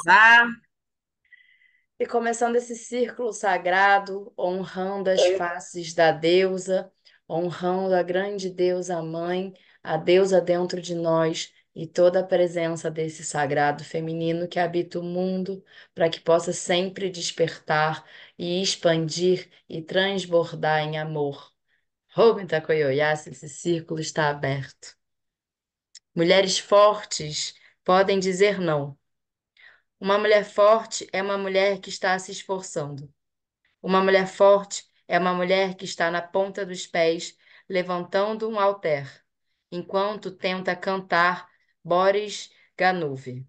Vá. E começando esse círculo sagrado, honrando as faces da deusa, honrando a grande deusa mãe, a deusa dentro de nós e toda a presença desse sagrado feminino que habita o mundo, para que possa sempre despertar e expandir e transbordar em amor. Rubem Takoyoyasa, esse círculo está aberto. Mulheres fortes podem dizer não. Uma mulher forte é uma mulher que está se esforçando. Uma mulher forte é uma mulher que está na ponta dos pés, levantando um halter, enquanto tenta cantar Boris Ganuv.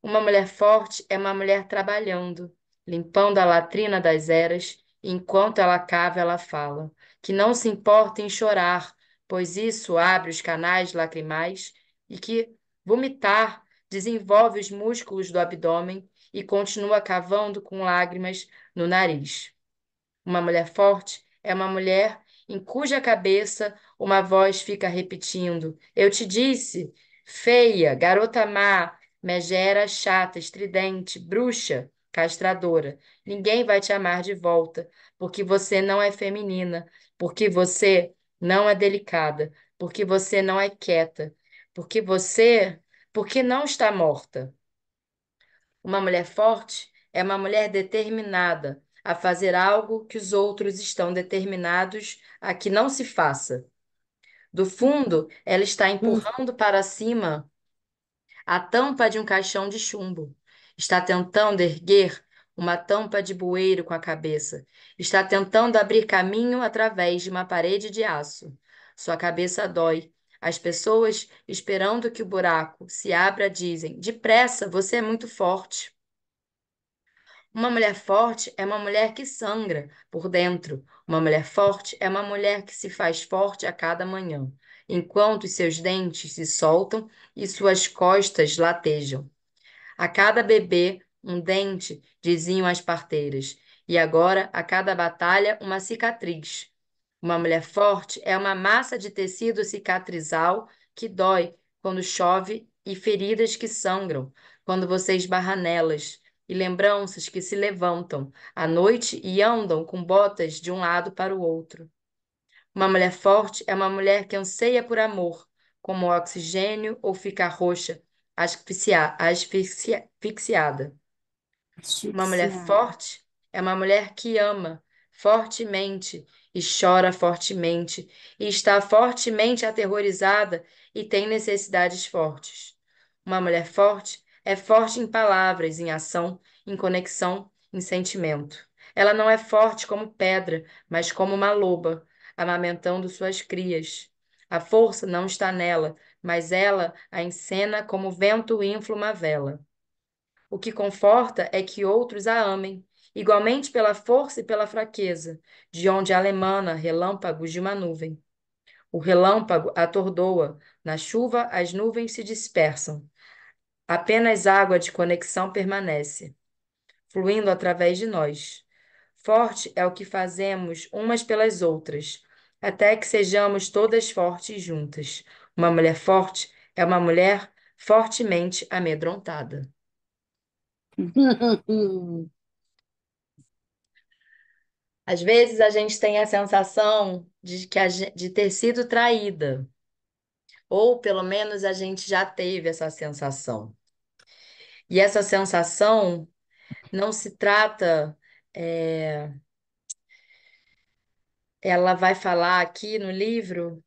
Uma mulher forte é uma mulher trabalhando, limpando a latrina das eras, e enquanto ela cava, ela fala, que não se importa em chorar, pois isso abre os canais lacrimais, e que vomitar desenvolve os músculos do abdômen e continua cavando com lágrimas no nariz. Uma mulher forte é uma mulher em cuja cabeça uma voz fica repetindo: Eu te disse, feia, garota má, megera, chata, estridente, bruxa, castradora. Ninguém vai te amar de volta, porque você não é feminina, porque você não é delicada, porque você não é quieta, porque não está morta. Uma mulher forte é uma mulher determinada a fazer algo que os outros estão determinados a que não se faça. Do fundo, ela está empurrando para cima a tampa de um caixão de chumbo. Está tentando erguer uma tampa de bueiro com a cabeça. Está tentando abrir caminho através de uma parede de aço. Sua cabeça dói. As pessoas, esperando que o buraco se abra, dizem: Depressa, você é muito forte. Uma mulher forte é uma mulher que sangra por dentro. Uma mulher forte é uma mulher que se faz forte a cada manhã, enquanto os seus dentes se soltam e suas costas latejam. A cada bebê, um dente, diziam as parteiras, e agora, a cada batalha, uma cicatriz. Uma mulher forte é uma massa de tecido cicatrizal que dói quando chove e feridas que sangram quando você esbarra nelas, e lembranças que se levantam à noite e andam com botas de um lado para o outro. Uma mulher forte é uma mulher que anseia por amor, como oxigênio ou fica roxa, asfixiada. Uma mulher Asfixiada. forte é uma mulher que ama fortemente e chora fortemente e está fortemente aterrorizada e tem necessidades fortes. Uma mulher forte é forte em palavras, em ação, em conexão, em sentimento. Ela não é forte como pedra, mas como uma loba, amamentando suas crias. A força não está nela, mas ela a encena como o vento infla uma vela. O que conforta é que outros a amem, igualmente pela força e pela fraqueza, de onde ela emana relâmpagos de uma nuvem. O relâmpago atordoa, na chuva as nuvens se dispersam. Apenas água de conexão permanece, fluindo através de nós. Forte é o que fazemos umas pelas outras, até que sejamos todas fortes juntas. Uma mulher forte é uma mulher fortemente amedrontada. Às vezes a gente tem a sensação de de ter sido traída, ou pelo menos a gente já teve essa sensação. E essa sensação não se trata, é, ela vai falar aqui no livro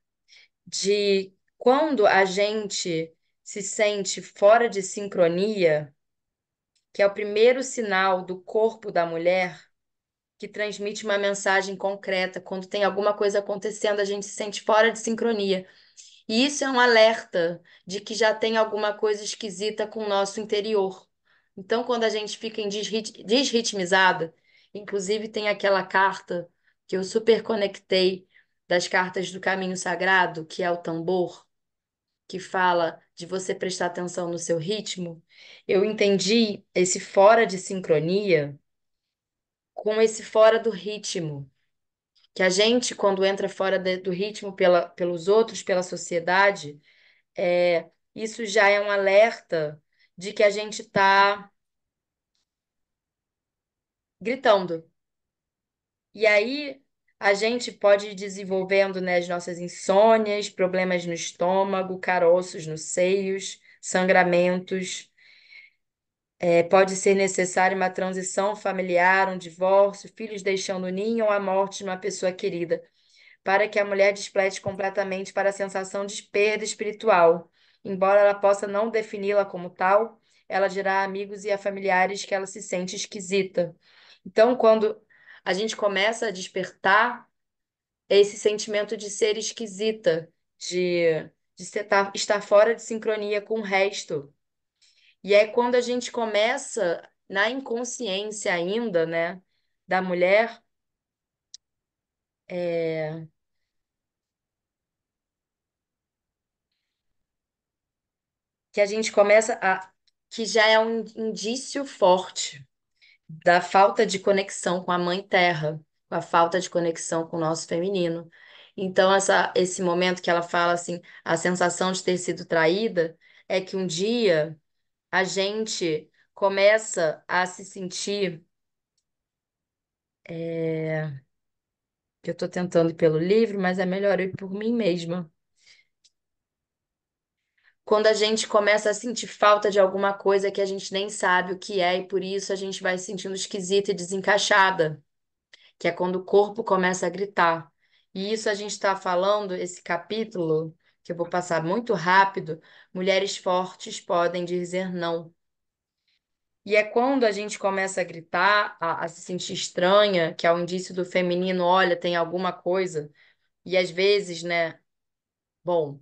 de quando a gente se sente fora de sincronia, que é o primeiro sinal do corpo da mulher que transmite uma mensagem concreta. Quando tem alguma coisa acontecendo, a gente se sente fora de sincronia. E isso é um alerta de que já tem alguma coisa esquisita com o nosso interior. Então, quando a gente fica desritmizada, inclusive tem aquela carta que eu super conectei das cartas do Caminho Sagrado, que é o tambor, que fala de você prestar atenção no seu ritmo. Eu entendi esse fora de sincronia com esse fora do ritmo. Que a gente, quando entra fora do ritmo pelos outros, pela sociedade, isso já é um alerta de que a gente está. gritando. E aí a gente pode ir desenvolvendo, né, as nossas insônias, problemas no estômago, caroços nos seios, sangramentos. Pode ser necessário uma transição familiar, um divórcio, filhos deixando o ninho ou a morte de uma pessoa querida, para que a mulher desplete completamente para a sensação de perda espiritual. Embora ela possa não defini-la como tal, ela dirá a amigos e a familiares que ela se sente esquisita. Então, quando a gente começa a despertar esse sentimento de ser esquisita, estar fora de sincronia com o resto. E é quando a gente começa, na inconsciência ainda, né, da mulher, é, que a gente começa a, que já é um indício forte da falta de conexão com a Mãe Terra, com a falta de conexão com o nosso feminino. Então, esse momento que ela fala assim, a sensação de ter sido traída, é que um dia a gente começa a se sentir, que eu estou tentando ir pelo livro, mas é melhor eu ir por mim mesma. Quando a gente começa a sentir falta de alguma coisa que a gente nem sabe o que é, e por isso a gente vai se sentindo esquisita e desencaixada, que é quando o corpo começa a gritar. E isso a gente está falando, esse capítulo, que eu vou passar muito rápido, mulheres fortes podem dizer não. E é quando a gente começa a gritar, a se sentir estranha, que é o indício do feminino, olha, tem alguma coisa. E às vezes, né, bom.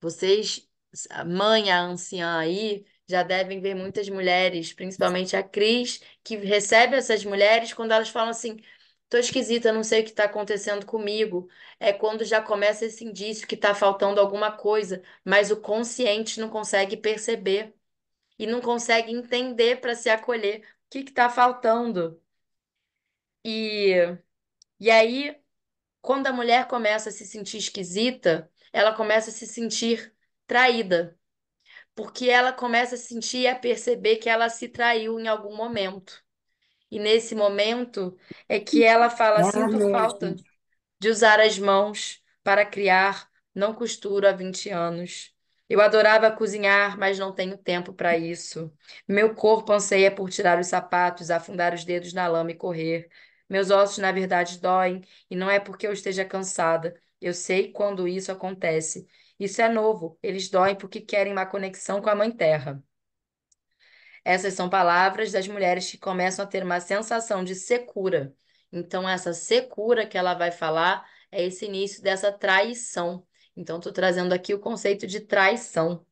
Vocês, a mãe, a anciã aí, já devem ver muitas mulheres, principalmente a Cris, que recebe essas mulheres quando elas falam assim: tô esquisita, não sei o que está acontecendo comigo. É quando já começa esse indício que está faltando alguma coisa, mas o consciente não consegue perceber e não consegue entender para se acolher o que está faltando. E, e aí, quando a mulher começa a se sentir esquisita, ela começa a se sentir traída. Porque ela começa a sentir e a perceber que ela se traiu em algum momento. E nesse momento é que ela fala: Ela sinto falta mesma. de usar as mãos para criar, não costuro há 20 anos. Eu adorava cozinhar, mas não tenho tempo para isso. Meu corpo anseia por tirar os sapatos, afundar os dedos na lama e correr. Meus ossos, na verdade, doem, e não é porque eu esteja cansada. Eu sei quando isso acontece. Isso é novo. Eles doem porque querem uma conexão com a Mãe Terra. Essas são palavras das mulheres que começam a ter uma sensação de secura. Então, essa secura que ela vai falar é esse início dessa traição. Então, estou trazendo aqui o conceito de traição,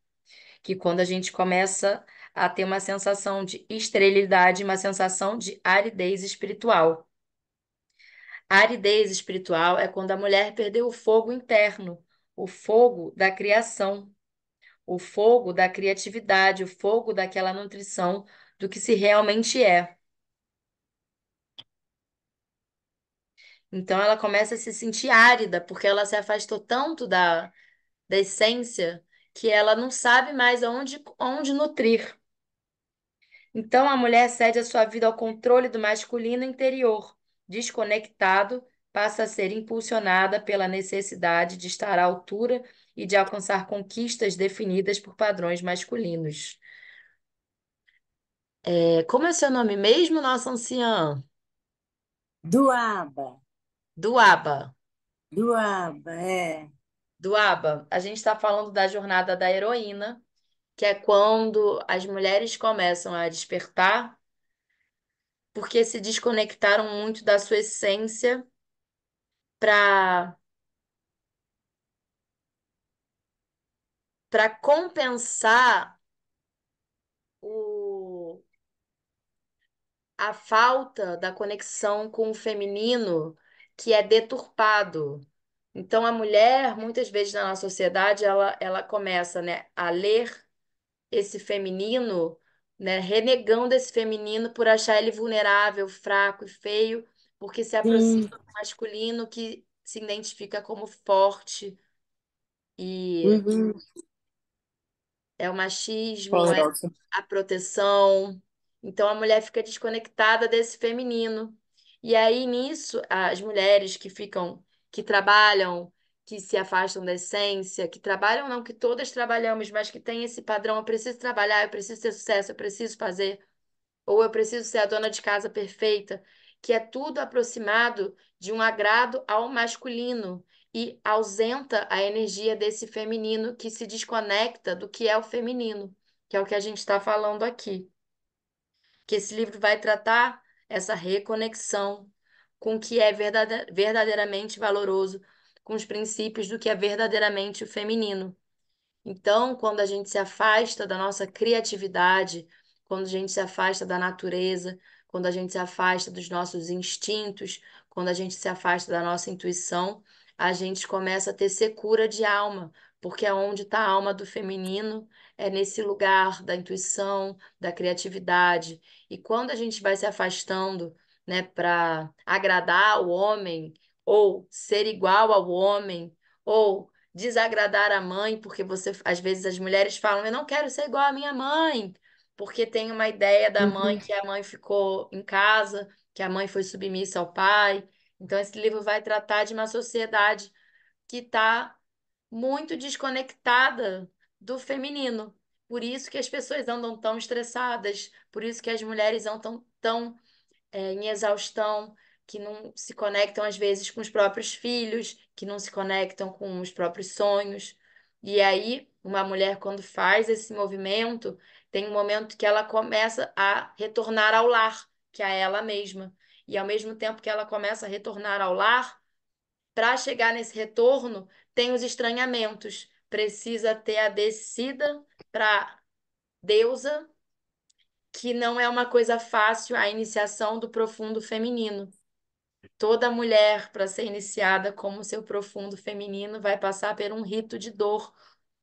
que quando a gente começa a ter uma sensação de esterilidade, uma sensação de aridez espiritual. A aridez espiritual é quando a mulher perdeu o fogo interno, o fogo da criação, o fogo da criatividade, o fogo daquela nutrição do que se realmente é. Então ela começa a se sentir árida, porque ela se afastou tanto da essência que ela não sabe mais onde nutrir. Então a mulher cede a sua vida ao controle do masculino interior. Desconectado, passa a ser impulsionada pela necessidade de estar à altura e de alcançar conquistas definidas por padrões masculinos. Como é seu nome mesmo, nossa anciã? Doaba, Duaba. doaba, é. Duaba, a gente está falando da jornada da heroína, que é quando as mulheres começam a despertar porque se desconectaram muito da sua essência para compensar o, a falta da conexão com o feminino que é deturpado. Então, a mulher, muitas vezes na nossa sociedade, ela começa, né, a ler esse feminino, né, renegando esse feminino por achar ele vulnerável, fraco e feio, porque se aproxima Sim, do masculino que se identifica como forte e uhum. é o machismo, é Poderosa. a proteção. Então a mulher fica desconectada desse feminino. E aí nisso, as mulheres que trabalham, que se afastam da essência, que trabalham não, que todas trabalhamos, mas que tem esse padrão, eu preciso trabalhar, eu preciso ter sucesso, eu preciso fazer, ou eu preciso ser a dona de casa perfeita, que é tudo aproximado de um agrado ao masculino e ausenta a energia desse feminino que se desconecta do que é o feminino, que é o que a gente está falando aqui. Que esse livro vai tratar essa reconexão com o que é verdadeiramente valoroso, com os princípios do que é verdadeiramente o feminino. Então, quando a gente se afasta da nossa criatividade, quando a gente se afasta da natureza, quando a gente se afasta dos nossos instintos, quando a gente se afasta da nossa intuição, a gente começa a ter secura de alma, porque é onde está a alma do feminino, é nesse lugar da intuição, da criatividade. E quando a gente vai se afastando, né, para agradar o homem, ou ser igual ao homem, ou desagradar a mãe, porque você, às vezes as mulheres falam, eu não quero ser igual à minha mãe, porque tem uma ideia da mãe Uhum. que a mãe ficou em casa, que a mãe foi submissa ao pai. Então esse livro vai tratar de uma sociedade que está muito desconectada do feminino. Por isso que as pessoas andam tão estressadas, por isso que as mulheres andam em exaustão, que não se conectam às vezes com os próprios filhos, que não se conectam com os próprios sonhos. E aí, uma mulher, quando faz esse movimento, tem um momento que ela começa a retornar ao lar, que é a ela mesma. E ao mesmo tempo que ela começa a retornar ao lar, para chegar nesse retorno, tem os estranhamentos. Precisa ter a descida para deusa, que não é uma coisa fácil a iniciação do profundo feminino. Toda mulher, para ser iniciada como seu profundo feminino, vai passar por um rito de dor,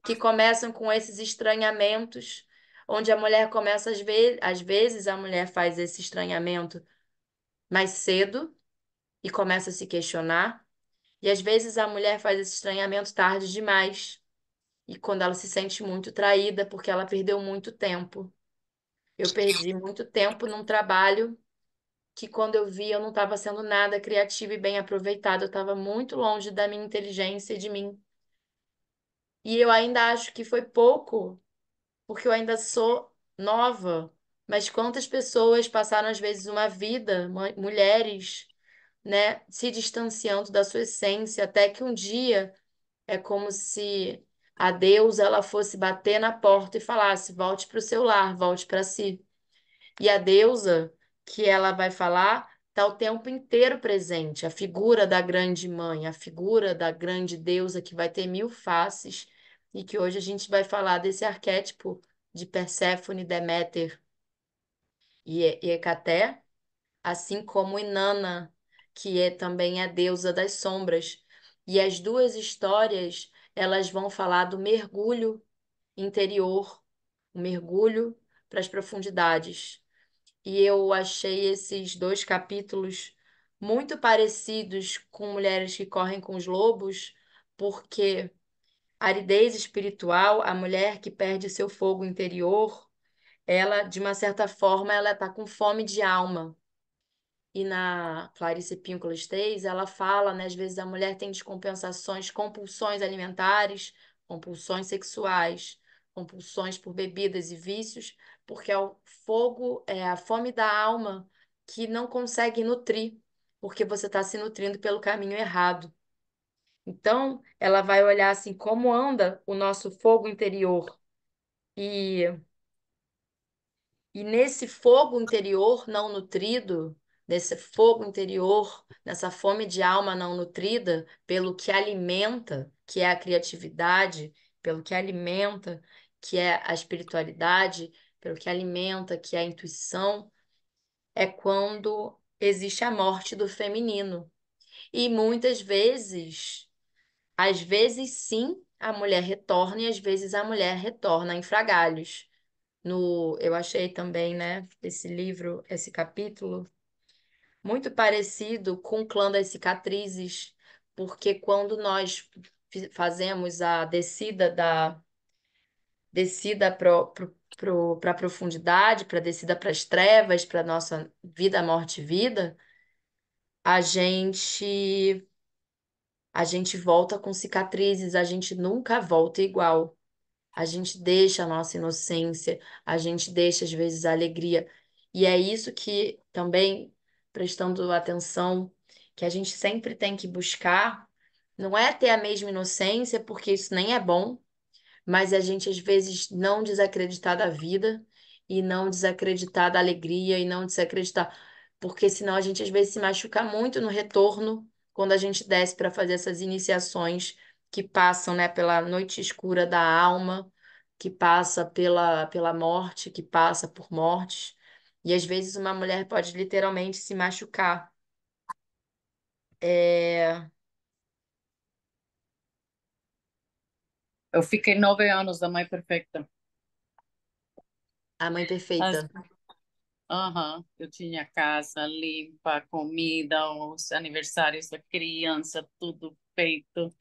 que começam com esses estranhamentos, onde a mulher começa, às vezes, a mulher faz esse estranhamento mais cedo e começa a se questionar, e às vezes a mulher faz esse estranhamento tarde demais, e quando ela se sente muito traída, porque ela perdeu muito tempo. Eu perdi muito tempo num trabalho que quando eu vi eu não estava sendo nada criativa e bem aproveitada, eu estava muito longe da minha inteligência e de mim. E eu ainda acho que foi pouco, porque eu ainda sou nova. Mas quantas pessoas passaram às vezes uma vida, mulheres, né, se distanciando da sua essência, até que um dia é como se a deusa ela fosse bater na porta e falasse: volte para o seu lar, volte para si. E a deusa que ela vai falar está o tempo inteiro presente, a figura da grande mãe, a figura da grande deusa que vai ter mil faces e que hoje a gente vai falar desse arquétipo de Perséfone, Deméter e Hecaté, assim como Inanna, que é também a deusa das sombras. E as duas histórias, elas vão falar do mergulho interior, o mergulho para as profundidades. E eu achei esses dois capítulos muito parecidos com Mulheres que Correm com os Lobos, porque aridez espiritual, a mulher que perde seu fogo interior, ela, de uma certa forma, ela está com fome de alma. E na Clarice Píncolas 3, ela fala, né, às vezes a mulher tem descompensações, compulsões alimentares, compulsões sexuais, compulsões por bebidas e vícios, porque é o fogo, é a fome da alma que não consegue nutrir, porque você está se nutrindo pelo caminho errado. Então, ela vai olhar assim como anda o nosso fogo interior. E nesse fogo interior não nutrido, nesse fogo interior, nessa fome de alma não nutrida, pelo que alimenta, que é a criatividade, pelo que alimenta, que é a espiritualidade, pelo que alimenta, que é a intuição, é quando existe a morte do feminino. E muitas vezes, às vezes sim, a mulher retorna e às vezes a mulher retorna em fragalhos. Eu achei também, né, esse livro, esse capítulo, muito parecido com o Clã das Cicatrizes, porque quando nós fazemos a descida para a profundidade, para a descida para as trevas, para nossa vida, morte e vida, a gente a gente volta com cicatrizes, a gente nunca volta igual. A gente deixa a nossa inocência, a gente deixa às vezes a alegria. E é isso que também, prestando atenção, que a gente sempre tem que buscar, não é ter a mesma inocência, porque isso nem é bom, mas a gente às vezes não desacreditar da vida e não desacreditar da alegria e não desacreditar, porque senão a gente às vezes se machuca muito no retorno quando a gente desce para fazer essas iniciações que passam, né, pela noite escura da alma, que passa pela morte, que passa por mortes. E às vezes uma mulher pode literalmente se machucar. É Eu fiquei 9 anos da Mãe Perfeita. a mãe As- perfeita. Aham, eu tinha casa limpa, comida, os aniversários da criança, tudo feito.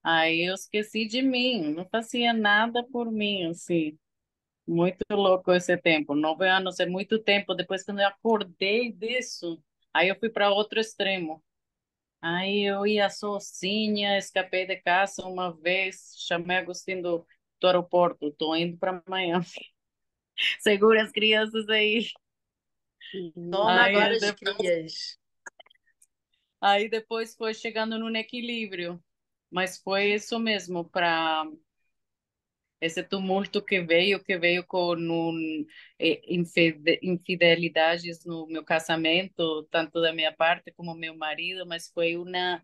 Aí eu esqueci de mim, não fazia nada por mim, assim. Muito louco esse tempo. 9 anos é muito tempo. Depois, quando eu acordei disso, aí eu fui para outro extremo. Aí eu ia sozinha, escapei de casa uma vez, chamei Agostinho do aeroporto, tô indo para amanhã. Segura as crianças aí. Toma agora Aí as depois, crias. aí depois foi chegando no equilíbrio. Mas foi isso mesmo, para esse tumulto que veio com infidelidades no meu casamento, tanto da minha parte como meu marido, mas foi uma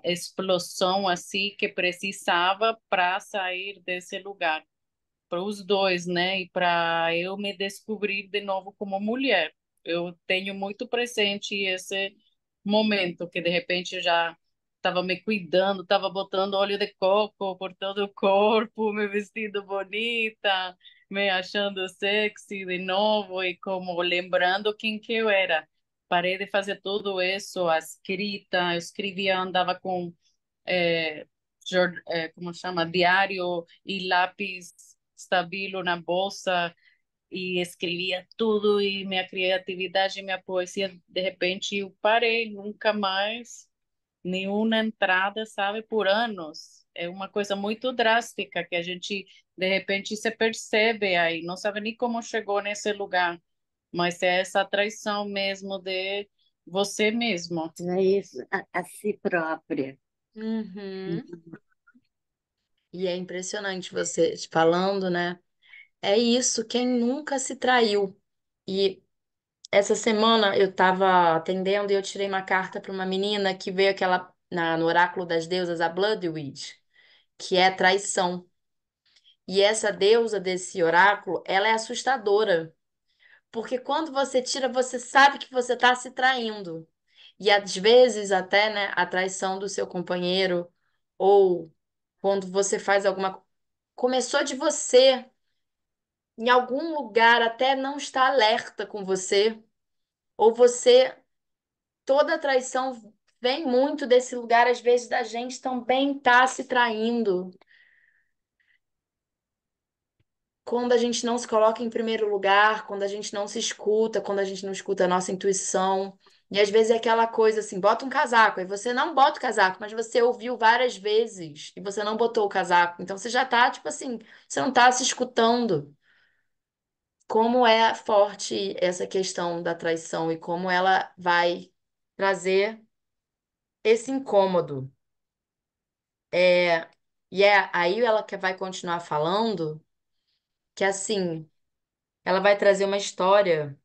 explosão assim que precisava para sair desse lugar, para os dois, né? E para eu me descobrir de novo como mulher. Eu tenho muito presente esse momento que de repente eu já estava me cuidando, estava botando óleo de coco por todo o corpo, me vestindo bonita, me achando sexy de novo e como lembrando quem que eu era. Parei de fazer tudo isso, a escrita, eu escrevia, andava com como chama, diário e lápis estabilo na bolsa e escrevia tudo e minha criatividade e minha poesia, de repente eu parei, nunca mais, nenhuma entrada, sabe, por anos. É uma coisa muito drástica que a gente, de repente, se percebe aí, não sabe nem como chegou nesse lugar, mas é essa traição mesmo de você mesmo. É isso, a si própria. Uhum. E é impressionante você falando, né? É isso, quem nunca se traiu? E essa semana eu estava atendendo e eu tirei uma carta para uma menina que veio aquela no oráculo das deusas, a Blood Witch, que é traição. E essa deusa desse oráculo, ela é assustadora, porque quando você tira, você sabe que você está se traindo. E às vezes até, né, a traição do seu companheiro ou quando você faz alguma começou de você, em algum lugar até não está alerta com você, ou você, toda traição vem muito desse lugar, às vezes, da gente também tá se traindo. Quando a gente não se coloca em primeiro lugar, quando a gente não se escuta, quando a gente não escuta a nossa intuição. E às vezes é aquela coisa assim, bota um casaco, aí você não bota o casaco, mas você ouviu várias vezes e você não botou o casaco. Então você já tá, tipo assim, você não tá se escutando. Como é forte essa questão da traição e como ela vai trazer esse incômodo. É, e é aí ela que vai continuar falando que assim, ela vai trazer uma história.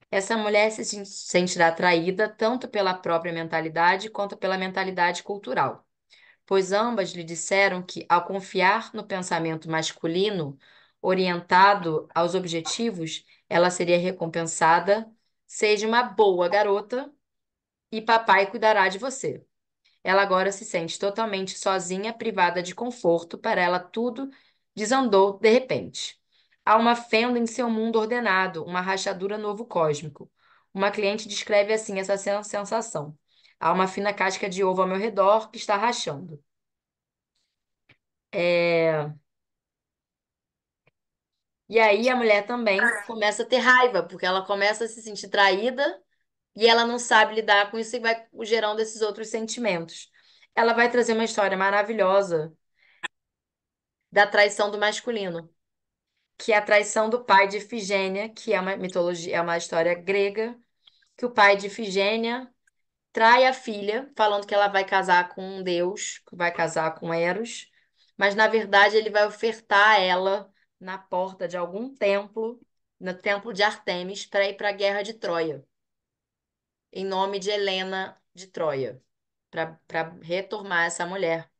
Essa mulher se sentirá atraída tanto pela própria mentalidade quanto pela mentalidade cultural, pois ambas lhe disseram que, ao confiar no pensamento masculino orientado aos objetivos, ela seria recompensada. Seja uma boa garota e papai cuidará de você. Ela agora se sente totalmente sozinha, privada de conforto. Para ela, tudo desandou de repente. Há uma fenda em seu mundo ordenado, uma rachadura novo cósmico. Uma cliente descreve assim essa sensação. Há uma fina casca de ovo ao meu redor que está rachando. É, E aí a mulher também começa a ter raiva, porque ela começa a se sentir traída e ela não sabe lidar com isso e vai gerando esses outros sentimentos. Ela vai trazer uma história maravilhosa da traição do masculino, que é a traição do pai de Ifigênia, que é uma mitologia, é uma história grega, que o pai de Ifigênia trai a filha, falando que ela vai casar com um deus, que vai casar com Eros, mas na verdade ele vai ofertar ela na porta de algum templo, no templo de Artemis, para ir para a guerra de Troia, em nome de Helena de Troia, para retomar essa mulher.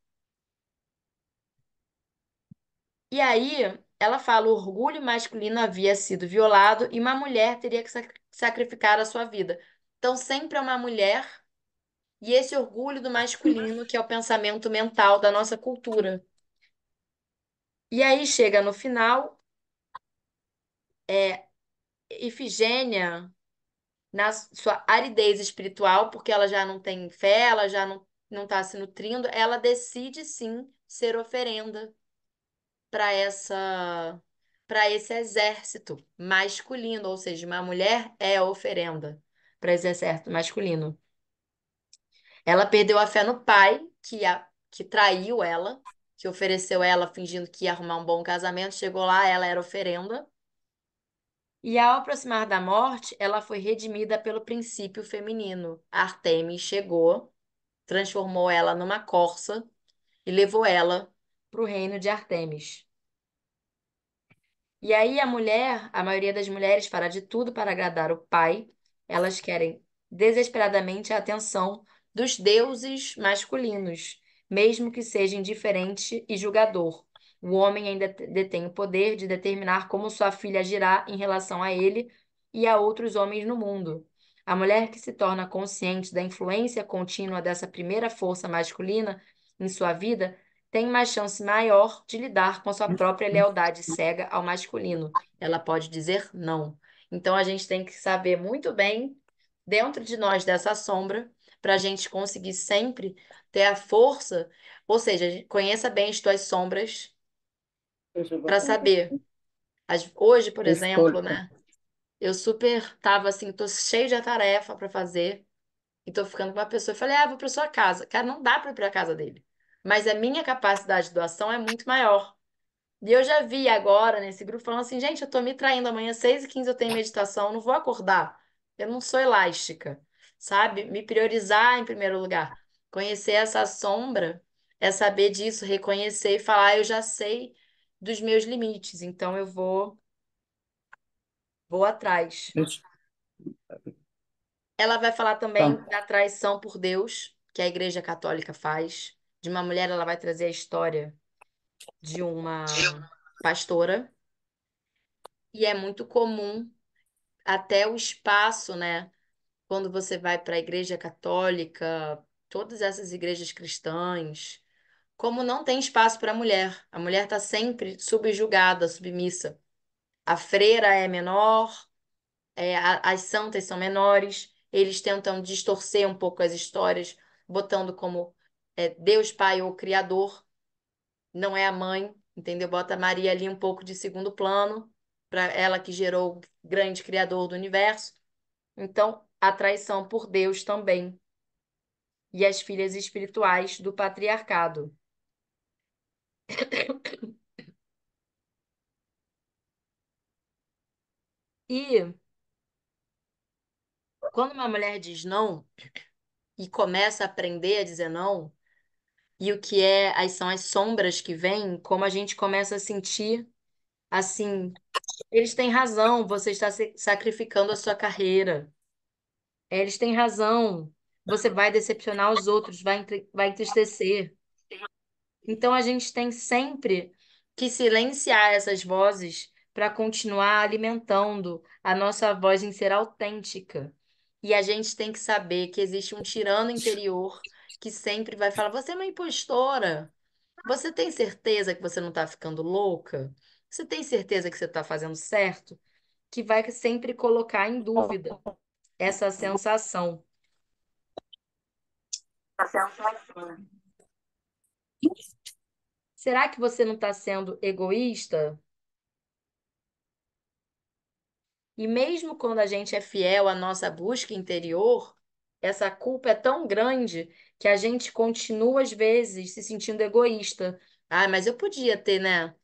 E aí ela fala: o orgulho masculino havia sido violado e uma mulher teria que sacrificar a sua vida. Então sempre é uma mulher. E esse orgulho do masculino, que é o pensamento mental da nossa cultura. E aí chega no final, é, Ifigênia, na sua aridez espiritual, porque ela já não tem fé, ela já não está se nutrindo, ela decide sim ser oferenda para para esse exército masculino, ou seja, uma mulher é oferenda para esse exército masculino. Ela perdeu a fé no pai, que traiu ela, que ofereceu ela fingindo que ia arrumar um bom casamento. Chegou lá, ela era oferenda. E ao aproximar da morte, ela foi redimida pelo princípio feminino. Artemis chegou, transformou ela numa corça e levou ela para o reino de Artemis. E aí a maioria das mulheres fará de tudo para agradar o pai. Elas querem desesperadamente a atenção dos deuses masculinos, mesmo que seja indiferente e julgador. O homem ainda detém o poder de determinar como sua filha agirá em relação a ele e a outros homens no mundo. A mulher que se torna consciente da influência contínua dessa primeira força masculina em sua vida tem uma chance maior de lidar com sua própria lealdade cega ao masculino. Ela pode dizer não. Então a gente tem que saber muito bem dentro de nós dessa sombra para a gente conseguir sempre ter a força, ou seja, conheça bem as tuas sombras para saber. Hoje, por exemplo, Desculpa. né? Eu super tava assim, tô cheio de tarefa para fazer. E tô ficando com uma pessoa. Eu falei, vou pra sua casa. Cara, não dá pra ir pra casa dele. Mas a minha capacidade de doação é muito maior. E eu já vi agora nesse grupo falando assim, gente, eu tô me traindo amanhã, 6h15 eu tenho meditação, eu não vou acordar. Eu não sou elástica, sabe? Me priorizar em primeiro lugar. Conhecer essa sombra é saber disso, reconhecer e falar, eu já sei dos meus limites, então eu vou atrás. Ela vai falar também Então, da traição por Deus, que a Igreja Católica faz. De uma mulher, ela vai trazer a história de uma pastora. E é muito comum, até o espaço, né? Quando você vai para a Igreja Católica, todas essas igrejas cristãs, como não tem espaço para a mulher está sempre subjugada, submissa. A freira é menor, as santas são menores, eles tentam distorcer um pouco as histórias, botando como Deus Pai ou Criador, não é a mãe, entendeu? Bota a Maria ali um pouco de segundo plano, para ela que gerou o grande Criador do universo. Então, a traição por Deus também. E as filhas espirituais do patriarcado. E quando uma mulher diz não e começa a aprender a dizer não, e o que são as sombras que vêm, como a gente começa a sentir assim, eles têm razão, você está sacrificando a sua carreira. Eles têm razão, você vai decepcionar os outros, vai entristecer. Então a gente tem sempre que silenciar essas vozes para continuar alimentando a nossa voz em ser autêntica. E a gente tem que saber que existe um tirano interior que sempre vai falar: você é uma impostora. Você tem certeza que você não está ficando louca? Você tem certeza que você está fazendo certo? Que vai sempre colocar em dúvida essa sensação. Será que você não está sendo egoísta? E mesmo quando a gente é fiel à nossa busca interior, essa culpa é tão grande que a gente continua, às vezes, se sentindo egoísta. Ah, mas eu podia ter, né?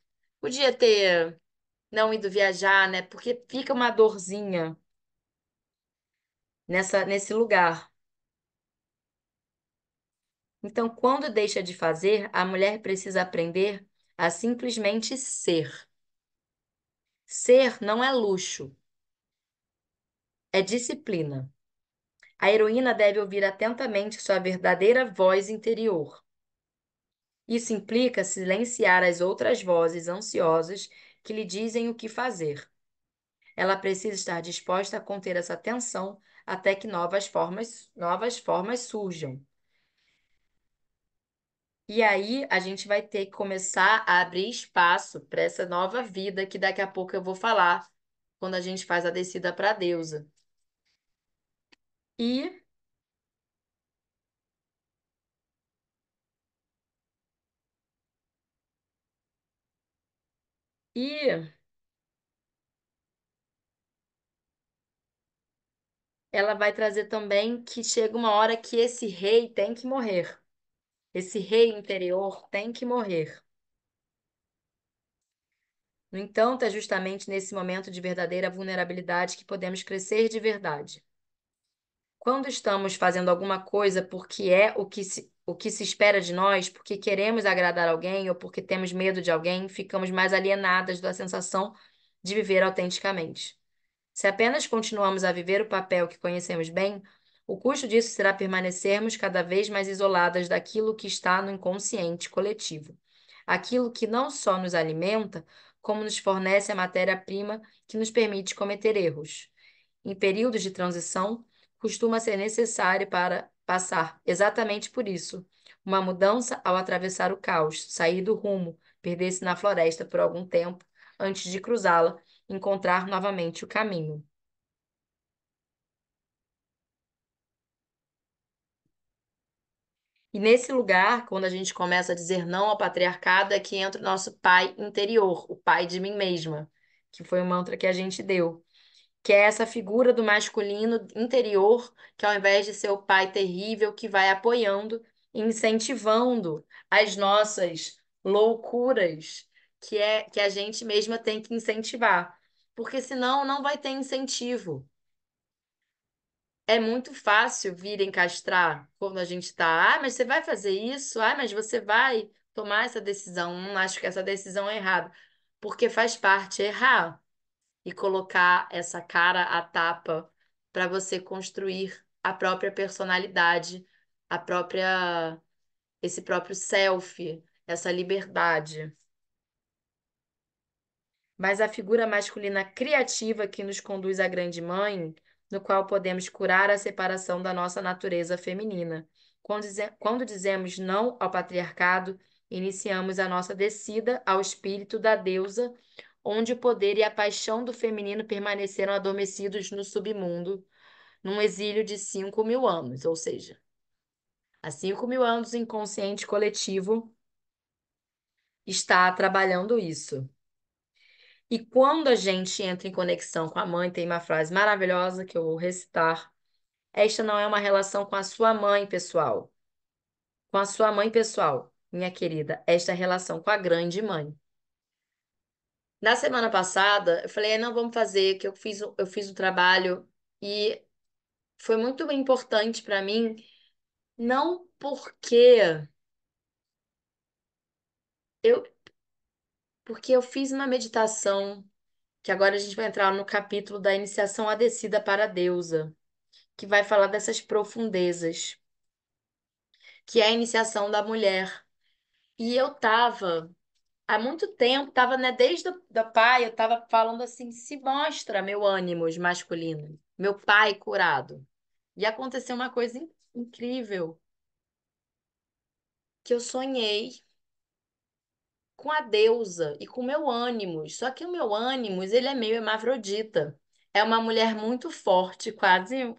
Podia ter não ido viajar, né? Porque fica uma dorzinha nesse lugar. Então, quando deixa de fazer, a mulher precisa aprender a simplesmente ser. Ser não é luxo, é disciplina. A heroína deve ouvir atentamente sua verdadeira voz interior. Isso implica silenciar as outras vozes ansiosas que lhe dizem o que fazer. Ela precisa estar disposta a conter essa tensão até que novas formas surjam. E aí a gente vai ter que começar a abrir espaço para essa nova vida que daqui a pouco eu vou falar quando a gente faz a descida para a deusa. E, e ela vai trazer também que chega uma hora que esse rei tem que morrer. Esse rei interior tem que morrer. No entanto, é justamente nesse momento de verdadeira vulnerabilidade que podemos crescer de verdade. Quando estamos fazendo alguma coisa porque é o que se espera de nós, porque queremos agradar alguém ou porque temos medo de alguém, ficamos mais alienadas da sensação de viver autenticamente. Se apenas continuamos a viver o papel que conhecemos bem, o custo disso será permanecermos cada vez mais isoladas daquilo que está no inconsciente coletivo. Aquilo que não só nos alimenta, como nos fornece a matéria-prima que nos permite cometer erros. Em períodos de transição, costuma ser necessário para passar exatamente por isso. Uma mudança ao atravessar o caos, sair do rumo, perder-se na floresta por algum tempo, antes de cruzá-la, encontrar novamente o caminho. E nesse lugar, quando a gente começa a dizer não ao patriarcado, é que entra o nosso pai interior, o pai de mim mesma, que foi o mantra que a gente deu, que é essa figura do masculino interior, que ao invés de ser o pai terrível, que vai apoiando e incentivando as nossas loucuras, que a gente mesma tem que incentivar, porque senão não vai ter incentivo. É muito fácil vir encastrar quando a gente está, mas você vai fazer isso? Mas você vai tomar essa decisão. Acho que essa decisão é errada. Porque faz parte errar e colocar essa cara à tapa para você construir a própria personalidade, esse próprio self, essa liberdade. Mas a figura masculina criativa que nos conduz à Grande Mãe, no qual podemos curar a separação da nossa natureza feminina. Quando dizemos não ao patriarcado, iniciamos a nossa descida ao espírito da deusa, onde o poder e a paixão do feminino permaneceram adormecidos no submundo, num exílio de 5.000 anos, ou seja, há 5.000 anos o inconsciente coletivo está trabalhando isso. E quando a gente entra em conexão com a mãe, tem uma frase maravilhosa que eu vou recitar. Esta não é uma relação com a sua mãe pessoal. Com a sua mãe pessoal, minha querida. Esta é a relação com a grande mãe. Na semana passada, eu falei, não, vamos fazer, que eu fiz o trabalho e foi muito importante para mim, não eu, porque eu fiz uma meditação, que agora a gente vai entrar no capítulo da iniciação à descida para a deusa, que vai falar dessas profundezas, que é a iniciação da mulher. E eu tava, há muito tempo, tava, né, desde o pai, eu tava falando assim, se mostra meu ânimos masculino, meu pai curado. E aconteceu uma coisa incrível, que eu sonhei com a deusa e com o meu ânimos. Só que o meu ânimos, ele é meio hermafrodita. É uma mulher muito forte, quase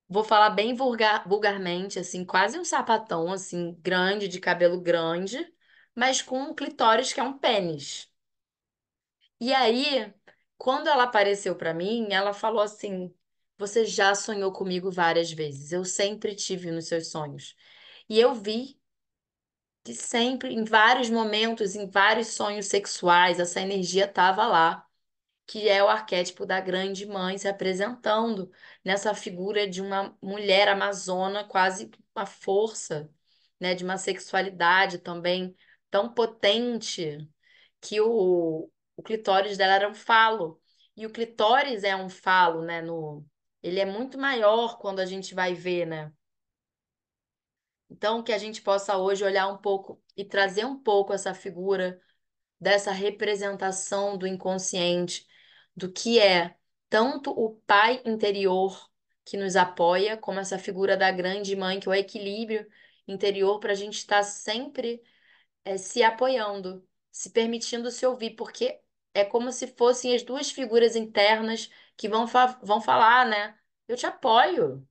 vou falar bem vulgarmente, assim, quase um sapatão, assim, grande, de cabelo grande, mas com um clitóris que é um pênis. E aí, quando ela apareceu pra mim, ela falou assim: Você já sonhou comigo várias vezes, eu sempre tive nos seus sonhos. E eu vi que sempre, em vários momentos, em vários sonhos sexuais, essa energia estava lá, que é o arquétipo da grande mãe se apresentando nessa figura de uma mulher amazona, quase uma força, né, de uma sexualidade também tão potente que o clitóris dela era um falo. E o clitóris é um falo, né, no ele é muito maior quando a gente vai ver, né? Então, que a gente possa hoje olhar um pouco e trazer um pouco essa figura dessa representação do inconsciente, do que é tanto o pai interior que nos apoia, como essa figura da grande mãe, que é o equilíbrio interior para a gente estar sempre se apoiando, se permitindo se ouvir, porque é como se fossem as duas figuras internas que vão falar, né? Eu te apoio.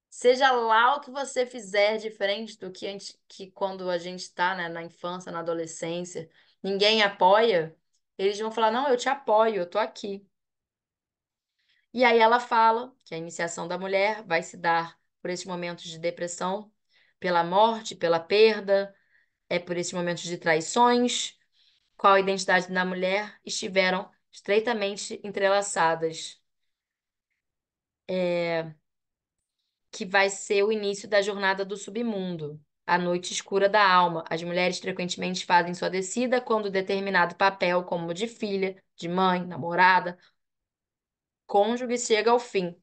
Seja lá o que você fizer diferente do que, que quando a gente está, né, na infância, na adolescência, ninguém apoia, eles vão falar, não, eu te apoio, eu tô aqui. E aí ela fala que a iniciação da mulher vai se dar por esses momentos de depressão, pela morte, pela perda, por esses momentos de traições, qual a identidade da mulher estiveram estreitamente entrelaçadas. Que vai ser o início da jornada do submundo, a noite escura da alma. As mulheres frequentemente fazem sua descida quando determinado papel, como de filha, de mãe, namorada, cônjuge, chega ao fim.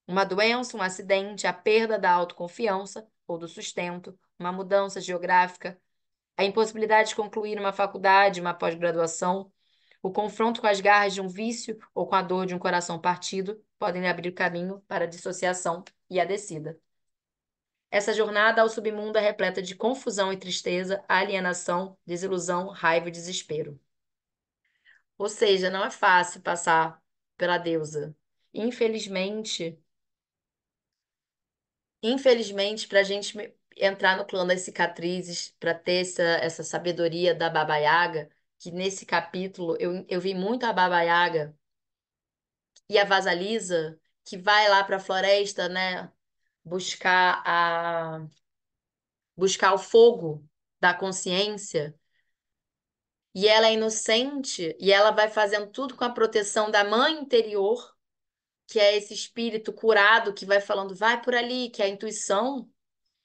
Uma doença, um acidente, a perda da autoconfiança ou do sustento, uma mudança geográfica, a impossibilidade de concluir uma faculdade, uma pós-graduação, o confronto com as garras de um vício ou com a dor de um coração partido podem abrir o caminho para a dissociação e a descida. Essa jornada ao submundo é repleta de confusão e tristeza, alienação, desilusão, raiva e desespero. Ou seja, não é fácil passar pela deusa. Infelizmente, infelizmente, para a gente entrar no clã das cicatrizes, para ter essa sabedoria da Baba Yaga, que nesse capítulo eu vi muito a Baba Yaga e a Vasalisa, que vai lá para a floresta, né, buscar buscar o fogo da consciência. E ela é inocente e ela vai fazendo tudo com a proteção da mãe interior, que é esse espírito curado que vai falando, vai por ali, que é a intuição.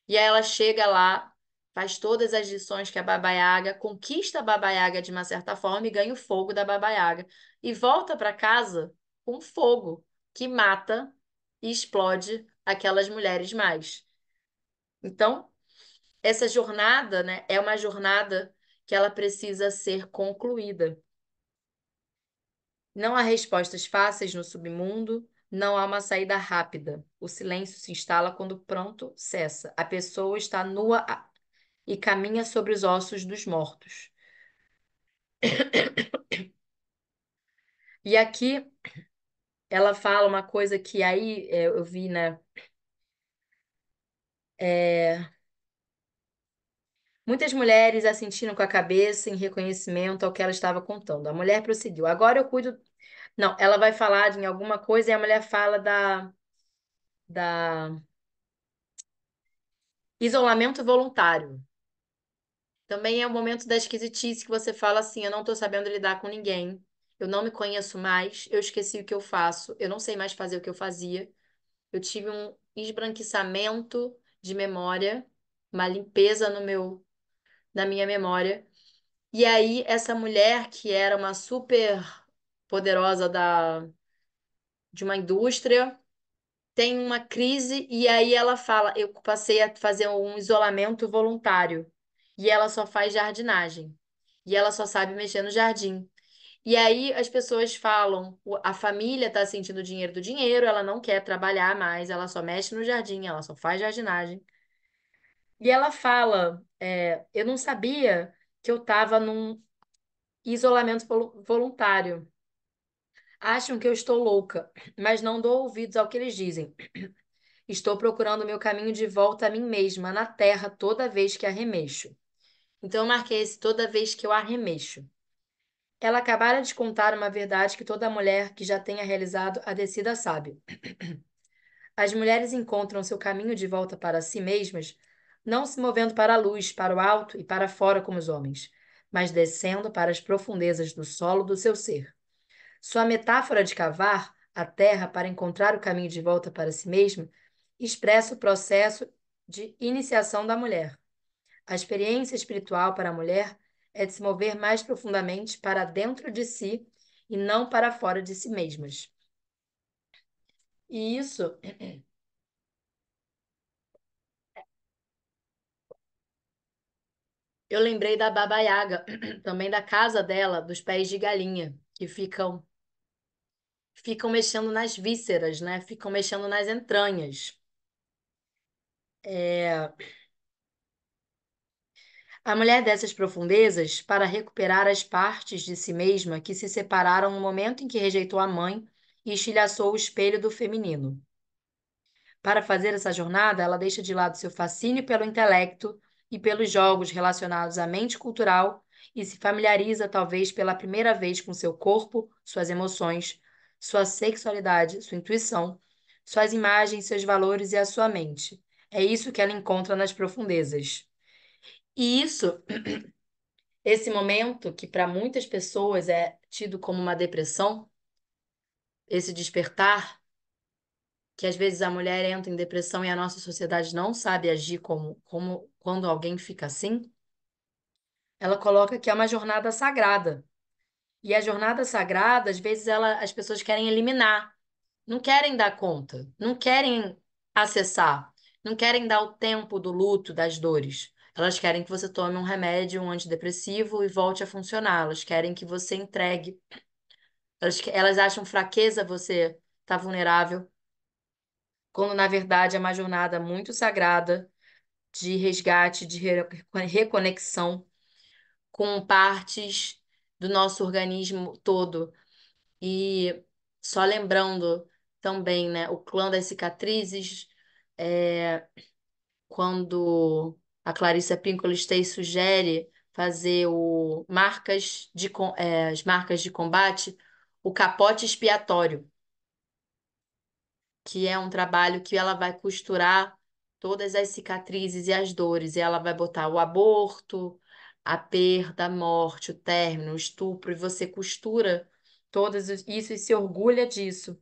E aí ela chega lá, faz todas as lições que a Baba Yaga, conquista a Baba Yaga de uma certa forma e ganha o fogo da Baba Yaga. E volta para casa com fogo que mata e explode aquelas mulheres mais. Então, essa jornada, né, é uma jornada que ela precisa ser concluída. Não há respostas fáceis no submundo, não há uma saída rápida. O silêncio se instala quando o pranto cessa. A pessoa está nua e caminha sobre os ossos dos mortos. E aqui ela fala uma coisa que aí eu vi, né? É, muitas mulheres assentiram com a cabeça em reconhecimento ao que ela estava contando. A mulher prosseguiu. Agora eu cuido. Não, ela vai falar de alguma coisa e a mulher fala da isolamento voluntário. Também é o momento da esquisitice que você fala assim: eu não estou sabendo lidar com ninguém, eu não me conheço mais, eu esqueci o que eu faço, eu não sei mais fazer o que eu fazia. Eu tive um esbranquiçamento de memória, uma limpeza na minha memória. E aí, essa mulher que era uma super poderosa de uma indústria tem uma crise e aí ela fala: eu passei a fazer um isolamento voluntário. E ela só faz jardinagem. E ela só sabe mexer no jardim. E aí as pessoas falam, a família está sentindo o dinheiro do dinheiro, ela não quer trabalhar mais, ela só mexe no jardim, ela só faz jardinagem. E ela fala, eu não sabia que eu estava num isolamento voluntário. Acham que eu estou louca, mas não dou ouvidos ao que eles dizem. Estou procurando o meu caminho de volta a mim mesma na terra toda vez que arremexo. Então, eu marquei esse toda vez que eu arremexo. Ela acabara de contar uma verdade que toda mulher que já tenha realizado a descida sabe. As mulheres encontram seu caminho de volta para si mesmas, não se movendo para a luz, para o alto e para fora como os homens, mas descendo para as profundezas do solo do seu ser. Sua metáfora de cavar a terra para encontrar o caminho de volta para si mesma expressa o processo de iniciação da mulher. A experiência espiritual para a mulher é de se mover mais profundamente para dentro de si e não para fora de si mesmas. E isso, eu lembrei da Baba Yaga, também da casa dela, dos pés de galinha, que ficam mexendo nas vísceras, né? Ficam mexendo nas entranhas. É, a mulher dessas profundezas, para recuperar as partes de si mesma que se separaram no momento em que rejeitou a mãe e estilhaçou o espelho do feminino. Para fazer essa jornada, ela deixa de lado seu fascínio pelo intelecto e pelos jogos relacionados à mente cultural e se familiariza, talvez pela primeira vez, com seu corpo, suas emoções, sua sexualidade, sua intuição, suas imagens, seus valores e a sua mente. É isso que ela encontra nas profundezas. E isso, esse momento que para muitas pessoas é tido como uma depressão, esse despertar, que às vezes a mulher entra em depressão e a nossa sociedade não sabe agir como quando alguém fica assim, ela coloca que é uma jornada sagrada. E a jornada sagrada, às vezes as pessoas querem eliminar, não querem dar conta, não querem acessar, não querem dar o tempo do luto, das dores. Elas querem que você tome um remédio, um antidepressivo e volte a funcionar. Elas querem que você entregue. Elas acham fraqueza você estar vulnerável, quando na verdade é uma jornada muito sagrada de resgate, de reconexão com partes do nosso organismo todo. E só lembrando também, né, o clã das cicatrizes, é, quando a Clarissa Pinkola sugere fazer as marcas de combate, o capote expiatório, que é um trabalho que ela vai costurar todas as cicatrizes e as dores, e ela vai botar o aborto, a perda, a morte, o término, o estupro, e você costura isso e se orgulha disso.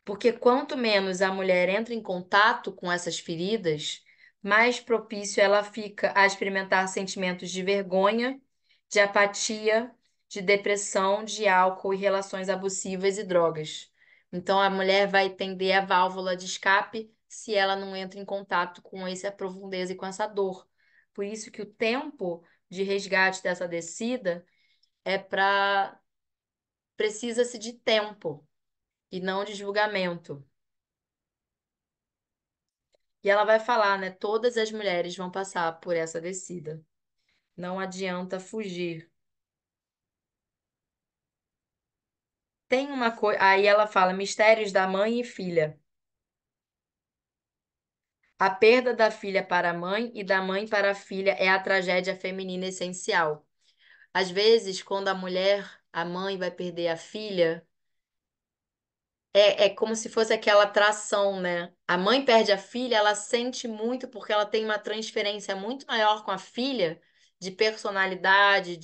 Porque quanto menos a mulher entra em contato com essas feridas, mais propício ela fica a experimentar sentimentos de vergonha, de apatia, de depressão, de álcool e relações abusivas e drogas. Então a mulher vai tender a válvula de escape se ela não entra em contato com essa profundeza e com essa dor. Por isso que o tempo de resgate dessa descida é para precisa-se de tempo e não de julgamento. E ela vai falar, né? Todas as mulheres vão passar por essa descida. Não adianta fugir. Tem uma coisa. Aí ela fala: mistérios da mãe e filha. A perda da filha para a mãe e da mãe para a filha é a tragédia feminina essencial. Às vezes, quando a mãe vai perder a filha, é como se fosse aquela atração, né? A mãe perde a filha, ela sente muito porque ela tem uma transferência muito maior com a filha de personalidade,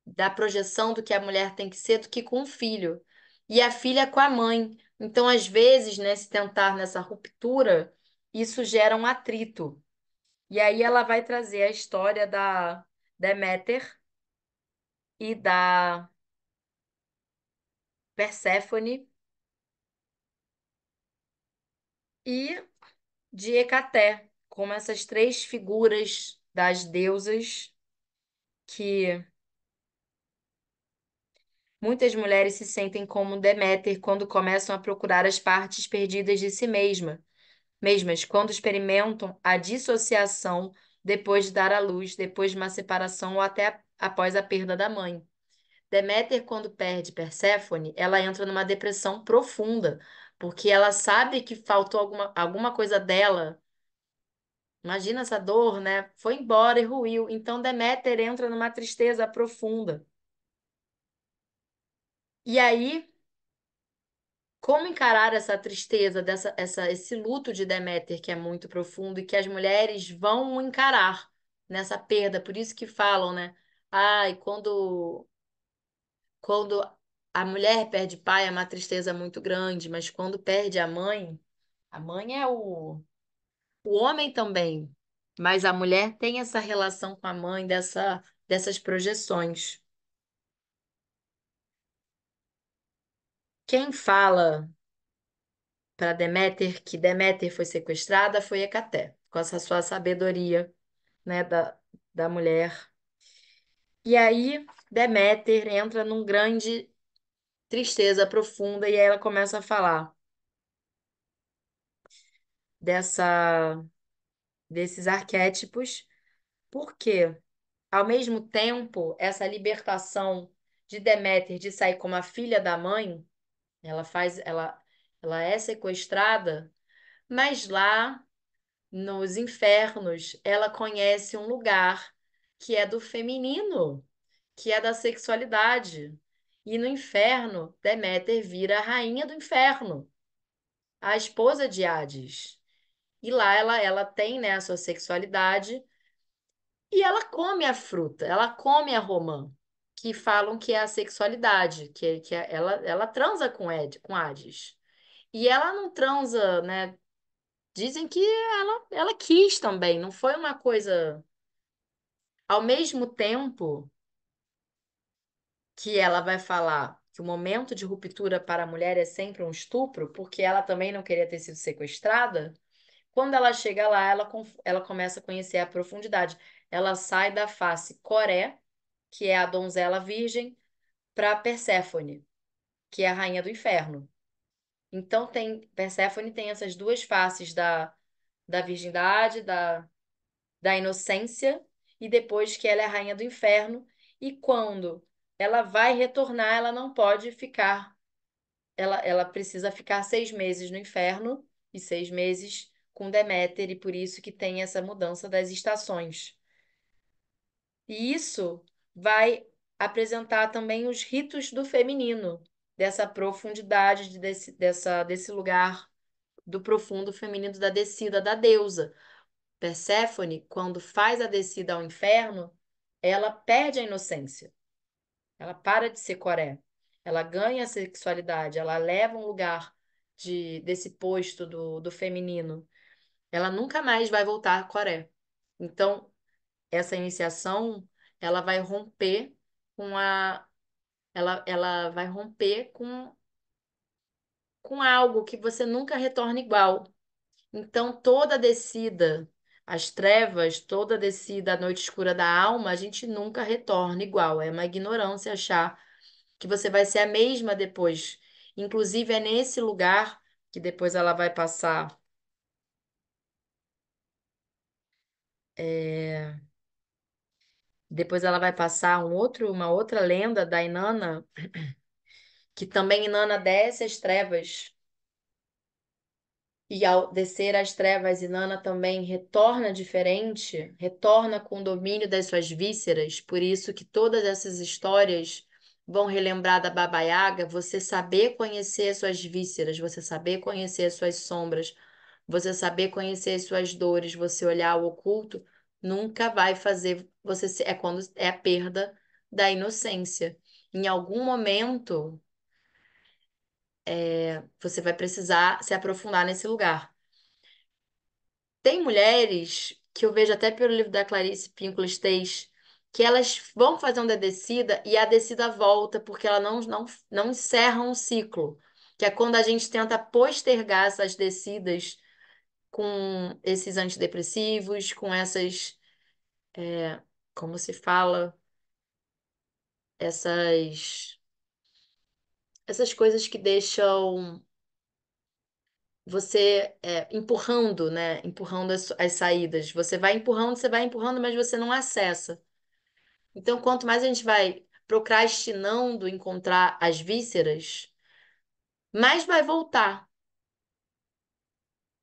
da projeção do que a mulher tem que ser do que com o filho. E a filha com a mãe. Então, às vezes, né, se tentar nessa ruptura, isso gera um atrito. E aí ela vai trazer a história da Deméter e da Perséfone e de Hecaté, como essas três figuras das deusas que muitas mulheres se sentem como Deméter quando começam a procurar as partes perdidas de si mesmas, quando experimentam a dissociação depois de dar à luz, depois de uma separação ou até após a perda da mãe. Deméter, quando perde Perséfone, ela entra numa depressão profunda, porque ela sabe que faltou alguma coisa dela. Imagina essa dor, né? Foi embora e ruiu. Então Deméter entra numa tristeza profunda. E aí, como encarar essa tristeza, esse luto de Deméter, que é muito profundo e que as mulheres vão encarar nessa perda? Por isso que falam, né? Ai, quando a mulher perde pai é uma tristeza muito grande, mas quando perde a mãe é o homem também. Mas a mulher tem essa relação com a mãe, dessas projeções. Quem fala para Deméter que Deméter foi sequestrada foi Hecaté, com essa sua sabedoria, né, da mulher. E aí Deméter entra num grande tristeza profunda e aí ela começa a falar dessa desses arquétipos, porque ao mesmo tempo essa libertação de Deméter de sair como a filha da mãe, ela faz ela é sequestrada, mas lá nos infernos, ela conhece um lugar que é do feminino, que é da sexualidade. E no inferno, Deméter vira a rainha do inferno, a esposa de Hades. E lá ela tem, né, a sua sexualidade e ela come a fruta, ela come a romã, que falam que é a sexualidade, ela transa com Hades. E ela não transa, né? Dizem que ela quis também, não foi uma coisa. Ao mesmo tempo que ela vai falar que o momento de ruptura para a mulher é sempre um estupro, porque ela também não queria ter sido sequestrada, quando ela chega lá, ela começa a conhecer a profundidade. Ela sai da face Coré, que é a donzela virgem, para Perséfone, que é a rainha do inferno. Então Perséfone tem essas duas faces da virgindade, da inocência e depois que ela é a rainha do inferno. E quando ela vai retornar, ela não pode ficar, ela precisa ficar 6 meses no inferno e 6 meses com Deméter, e por isso que tem essa mudança das estações. E isso vai apresentar também os ritos do feminino, dessa profundidade, desse lugar do profundo feminino, da descida da deusa. Perséfone, quando faz a descida ao inferno, ela perde a inocência. Ela para de ser Coré. Ela ganha a sexualidade, ela leva um lugar desse posto do feminino. Ela nunca mais vai voltar a Coré. Então, essa iniciação, ela vai romper com a ela vai romper com algo que você nunca retorna igual. Então, toda descida às trevas, toda descida à noite escura da alma, a gente nunca retorna igual. É uma ignorância achar que você vai ser a mesma depois. Inclusive, é nesse lugar que depois ela vai passar. Depois ela vai passar uma outra lenda da Inanna, que também Inanna desce às trevas. E ao descer as trevas, Inanna também retorna diferente, retorna com o domínio das suas vísceras. Por isso que todas essas histórias vão relembrar da Baba Yaga, você saber conhecer as suas vísceras, você saber conhecer as suas sombras, você saber conhecer as suas dores, você olhar o oculto, nunca vai fazer é quando é a perda da inocência. Em algum momento, você vai precisar se aprofundar nesse lugar. Tem mulheres que eu vejo até pelo livro da Clarice Pinkola Esteis, que elas vão fazendo a descida e a descida volta porque ela não encerra um ciclo, que é quando a gente tenta postergar essas descidas com esses antidepressivos, com como se fala, essas, essas coisas que deixam você empurrando, né? Empurrando as saídas. Você vai empurrando, mas você não acessa. Então, quanto mais a gente vai procrastinando encontrar as vísceras, mais vai voltar.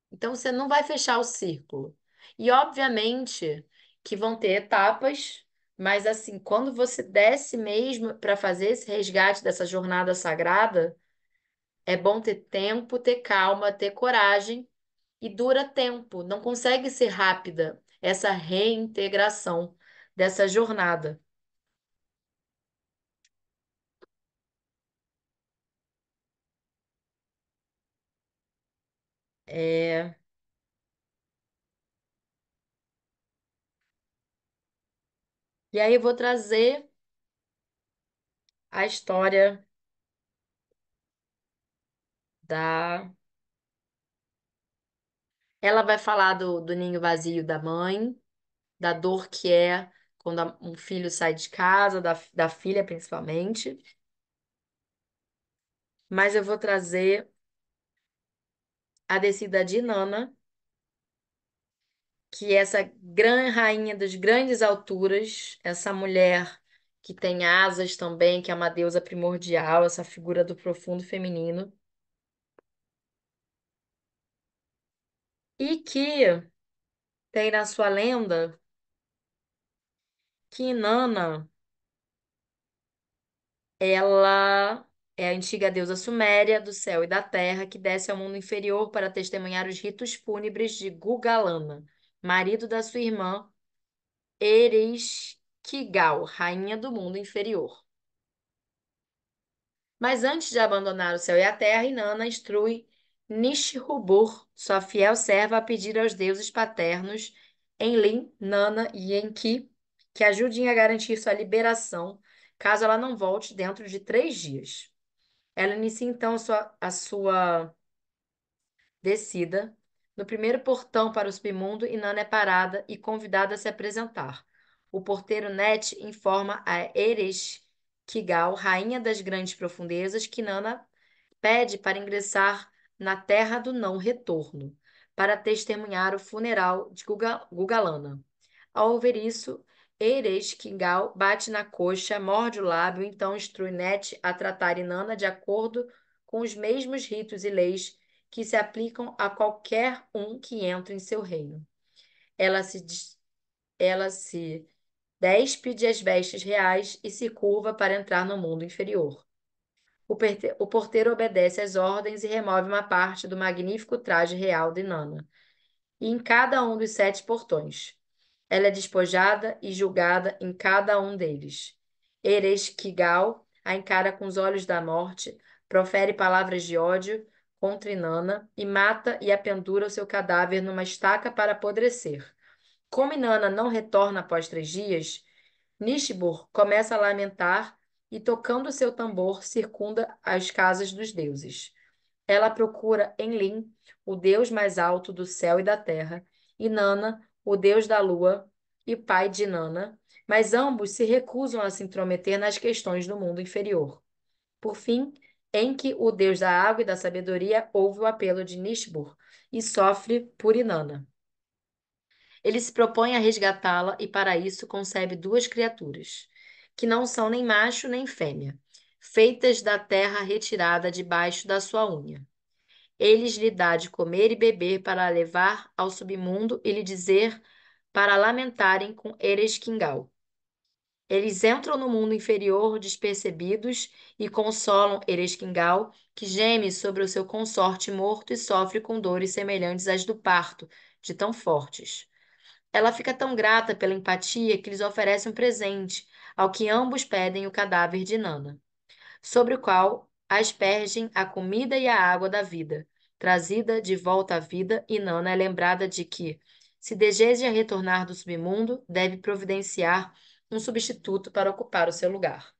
Então você não vai fechar o círculo. E obviamente que vão ter etapas, mas assim, quando você desce mesmo para fazer esse resgate dessa jornada sagrada, é bom ter tempo, ter calma, ter coragem e dura tempo. Não consegue ser rápida essa reintegração dessa jornada. É... E aí eu vou trazer a história da. Ela vai falar do ninho vazio da mãe, da dor que é quando um filho sai de casa, da filha principalmente. Mas eu vou trazer a descida de Nana, que é essa grande rainha das grandes alturas, essa mulher que tem asas também, que é uma deusa primordial, essa figura do profundo feminino, e que tem na sua lenda que Nana, ela é a antiga deusa suméria do céu e da terra que desce ao mundo inferior para testemunhar os ritos fúnebres de Gugalana, marido da sua irmã Ereshkigal, rainha do mundo inferior. Mas antes de abandonar o céu e a terra, Inanna instrui Nishirubur, sua fiel serva, a pedir aos deuses paternos Enlil, Nana e Enki que ajudem a garantir sua liberação, caso ela não volte dentro de 3 dias. Ela inicia então a sua descida. No primeiro portão para o submundo, Inanna é parada e convidada a se apresentar. O porteiro Net informa a Ereshkigal, rainha das grandes profundezas, que Inanna pede para ingressar na terra do não retorno, para testemunhar o funeral de Gugalana. Ao ouvir isso, Ereshkigal bate na coxa, morde o lábio, então instrui Net a tratar Inanna de acordo com os mesmos ritos e leis que se aplicam a qualquer um que entra em seu reino. Ela se, des- ela se despe as vestes reais e se curva para entrar no mundo inferior. O porteiro obedece às ordens e remove uma parte do magnífico traje real de Nana, e em cada um dos 7 portões. Ela é despojada e julgada em cada um deles. Ereshkigal a encara com os olhos da morte, profere palavras de ódio contra Inanna e mata e a pendura o seu cadáver numa estaca para apodrecer. Como Inanna não retorna após 3 dias, Nishbur começa a lamentar e, tocando seu tambor, circunda as casas dos deuses. Ela procura Enlil, o deus mais alto do céu e da terra, e Nana, o deus da lua e pai de Nana, mas ambos se recusam a se intrometer nas questões do mundo inferior. Por fim, Enki, o deus da água e da sabedoria, ouve o apelo de Nishbur e sofre por Inanna. Ele se propõe a resgatá-la e, para isso, concebe 2 criaturas, que não são nem macho nem fêmea, feitas da terra retirada debaixo da sua unha. Eles lhe dá de comer e beber para a levar ao submundo e lhe dizer para lamentarem com Ereskkigal. Eles entram no mundo inferior despercebidos e consolam Ereskkigal, que geme sobre o seu consorte morto e sofre com dores semelhantes às do parto, de tão fortes. Ela fica tão grata pela empatia que lhes oferece um presente, ao que ambos pedem o cadáver de Nana, sobre o qual aspergem a comida e a água da vida. Trazida de volta à vida, Inanna é lembrada de que, se deseja retornar do submundo, deve providenciar um substituto para ocupar o seu lugar.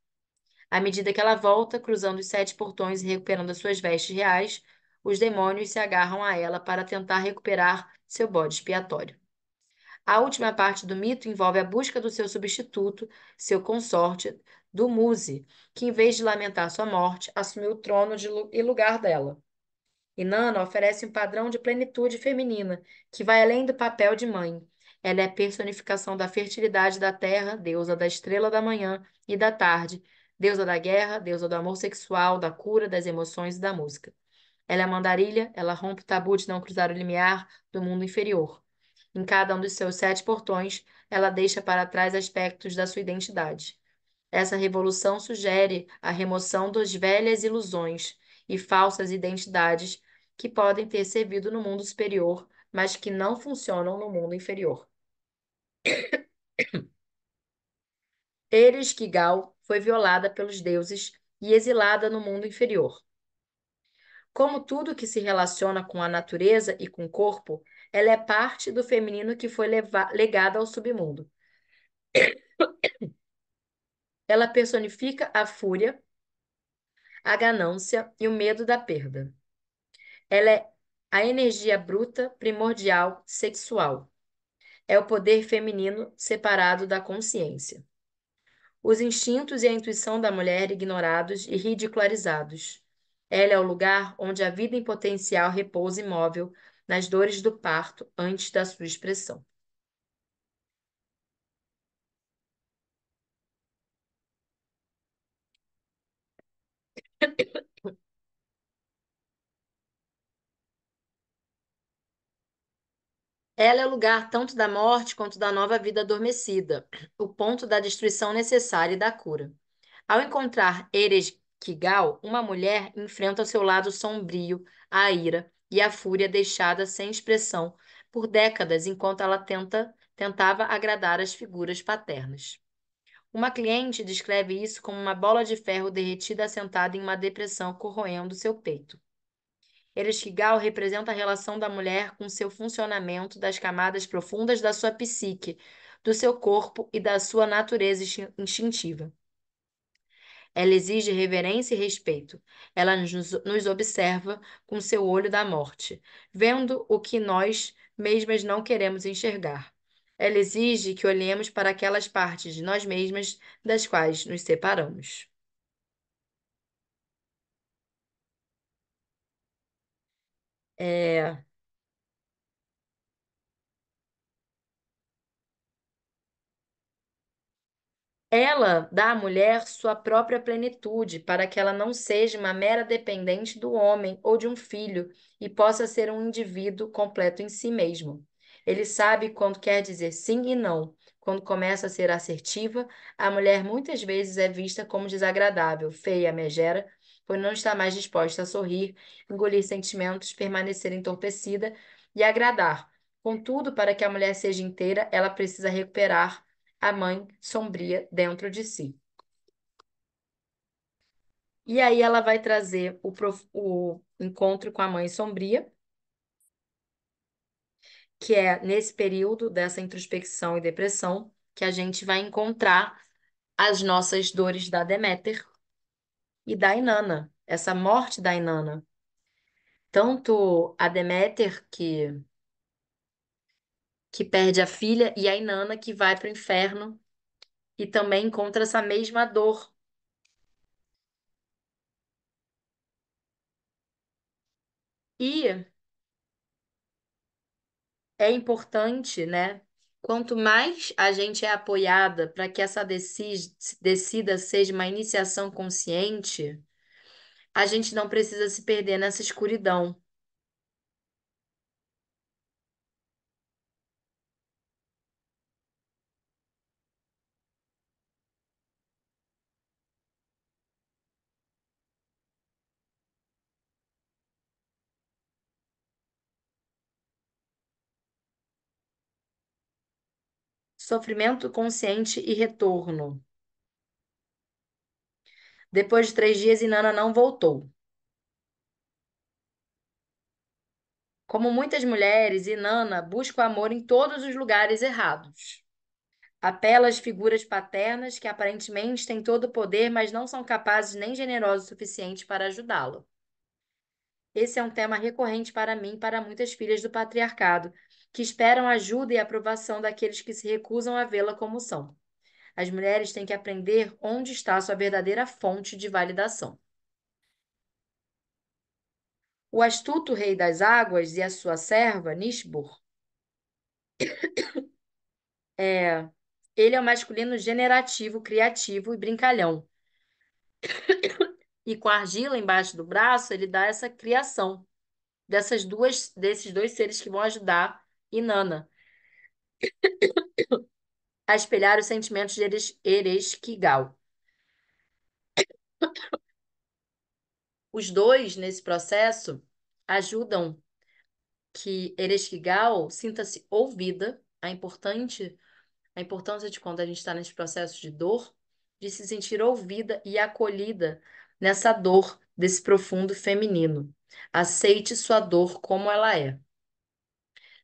À medida que ela volta, cruzando os 7 portões e recuperando as suas vestes reais, os demônios se agarram a ela para tentar recuperar seu bode expiatório. A última parte do mito envolve a busca do seu substituto, seu consorte, Dumuzi, que em vez de lamentar sua morte, assumiu o trono e lugar dela. Inanna oferece um padrão de plenitude feminina, que vai além do papel de mãe. Ela é a personificação da fertilidade da terra, deusa da estrela da manhã e da tarde, Deusa da guerra, deusa do amor sexual, da cura, das emoções e da música. Ela é a mandarilha, ela rompe o tabu de não cruzar o limiar do mundo inferior. Em cada um dos seus 7 portões, ela deixa para trás aspectos da sua identidade. Essa revolução sugere a remoção das velhas ilusões e falsas identidades que podem ter servido no mundo superior, mas que não funcionam no mundo inferior. Ereshkigal foi violada pelos deuses e exilada no mundo inferior. Como tudo que se relaciona com a natureza e com o corpo, ela é parte do feminino que foi legada ao submundo. Ela personifica a fúria, a ganância e o medo da perda. Ela é a energia bruta, primordial, sexual. É o poder feminino separado da consciência. Os instintos e a intuição da mulher ignorados e ridicularizados. Ela é o lugar onde a vida em potencial repousa imóvel nas dores do parto antes da sua expressão. Ela é o lugar tanto da morte quanto da nova vida adormecida, o ponto da destruição necessária e da cura. Ao encontrar Ereshkigal, uma mulher enfrenta o seu lado sombrio, a ira e a fúria deixada sem expressão por décadas enquanto ela tentava agradar as figuras paternas. Uma cliente descreve isso como uma bola de ferro derretida assentada em uma depressão corroendo seu peito. Ereshkigal representa a relação da mulher com seu funcionamento das camadas profundas da sua psique, do seu corpo e da sua natureza instintiva. Ela exige reverência e respeito. Ela nos observa com seu olho da morte, vendo o que nós mesmas não queremos enxergar. Ela exige que olhemos para aquelas partes de nós mesmas das quais nos separamos. É, Ela dá à mulher sua própria plenitude, para que ela não seja uma mera dependente do homem ou de um filho e possa ser um indivíduo completo em si mesmo. Ele sabe quando quer dizer sim e não. Quando começa a ser assertiva, a mulher muitas vezes é vista como desagradável, feia, megera, pois não está mais disposta a sorrir, engolir sentimentos, permanecer entorpecida e agradar. Contudo, para que a mulher seja inteira, ela precisa recuperar a mãe sombria dentro de si. E aí ela vai trazer o encontro com a mãe sombria, que é nesse período dessa introspecção e depressão que a gente vai encontrar as nossas dores da Deméter e da Inanna, essa morte da Inanna. Tanto a Deméter que perde a filha e a Inanna que vai para o inferno e também encontra essa mesma dor. E é importante, né? Quanto mais a gente é apoiada para que essa descida seja uma iniciação consciente, a gente não precisa se perder nessa escuridão. Sofrimento consciente e retorno. Depois de 3 dias, Inanna não voltou. Como muitas mulheres, Inanna busca o amor em todos os lugares errados. Apela às figuras paternas que aparentemente têm todo o poder, mas não são capazes nem generosos o suficiente para ajudá-lo. Esse é um tema recorrente para mim e para muitas filhas do patriarcado, que esperam ajuda e aprovação daqueles que se recusam a vê-la como são. As mulheres têm que aprender onde está sua verdadeira fonte de validação. O astuto rei das águas e a sua serva, Nishbur, é... ele é o masculino generativo, criativo e brincalhão. E com a argila embaixo do braço, ele dá essa criação desses dois seres que vão ajudar Inanna a espelhar os sentimentos de Ereshkigal. Os dois, nesse processo, ajudam que Ereshkigal sinta-se ouvida, a importância de quando a gente está nesse processo de dor, de se sentir ouvida e acolhida nessa dor desse profundo feminino. Aceite sua dor como ela é.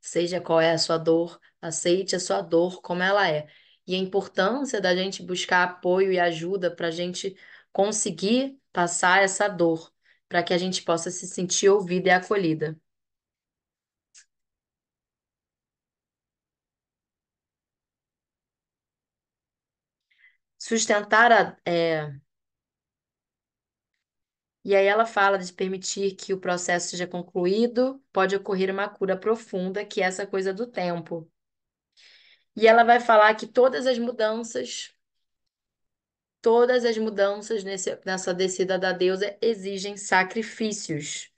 Seja qual é a sua dor, aceite a sua dor como ela é. E a importância da gente buscar apoio e ajuda para a gente conseguir passar essa dor, para que a gente possa se sentir ouvida e acolhida. Sustentar e aí ela fala de permitir que o processo seja concluído, pode ocorrer uma cura profunda, que é essa coisa do tempo. E ela vai falar que todas as mudanças nessa descida da deusa exigem sacrifícios.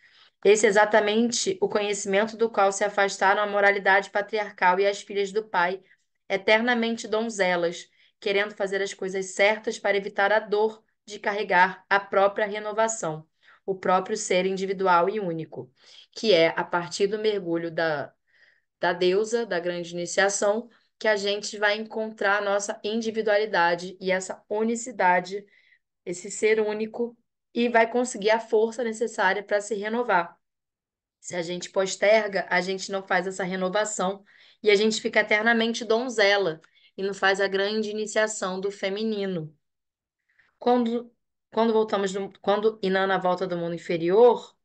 Esse é exatamente o conhecimento do qual se afastaram a moralidade patriarcal e as filhas do pai, eternamente donzelas, querendo fazer as coisas certas para evitar a dor de carregar a própria renovação, o próprio ser individual e único, que é a partir do mergulho da deusa, da grande iniciação, que a gente vai encontrar a nossa individualidade e essa unicidade, esse ser único, e vai conseguir a força necessária para se renovar. Se a gente posterga, a gente não faz essa renovação e a gente fica eternamente donzela e não faz a grande iniciação do feminino. Quando, quando Inanna volta do mundo inferior,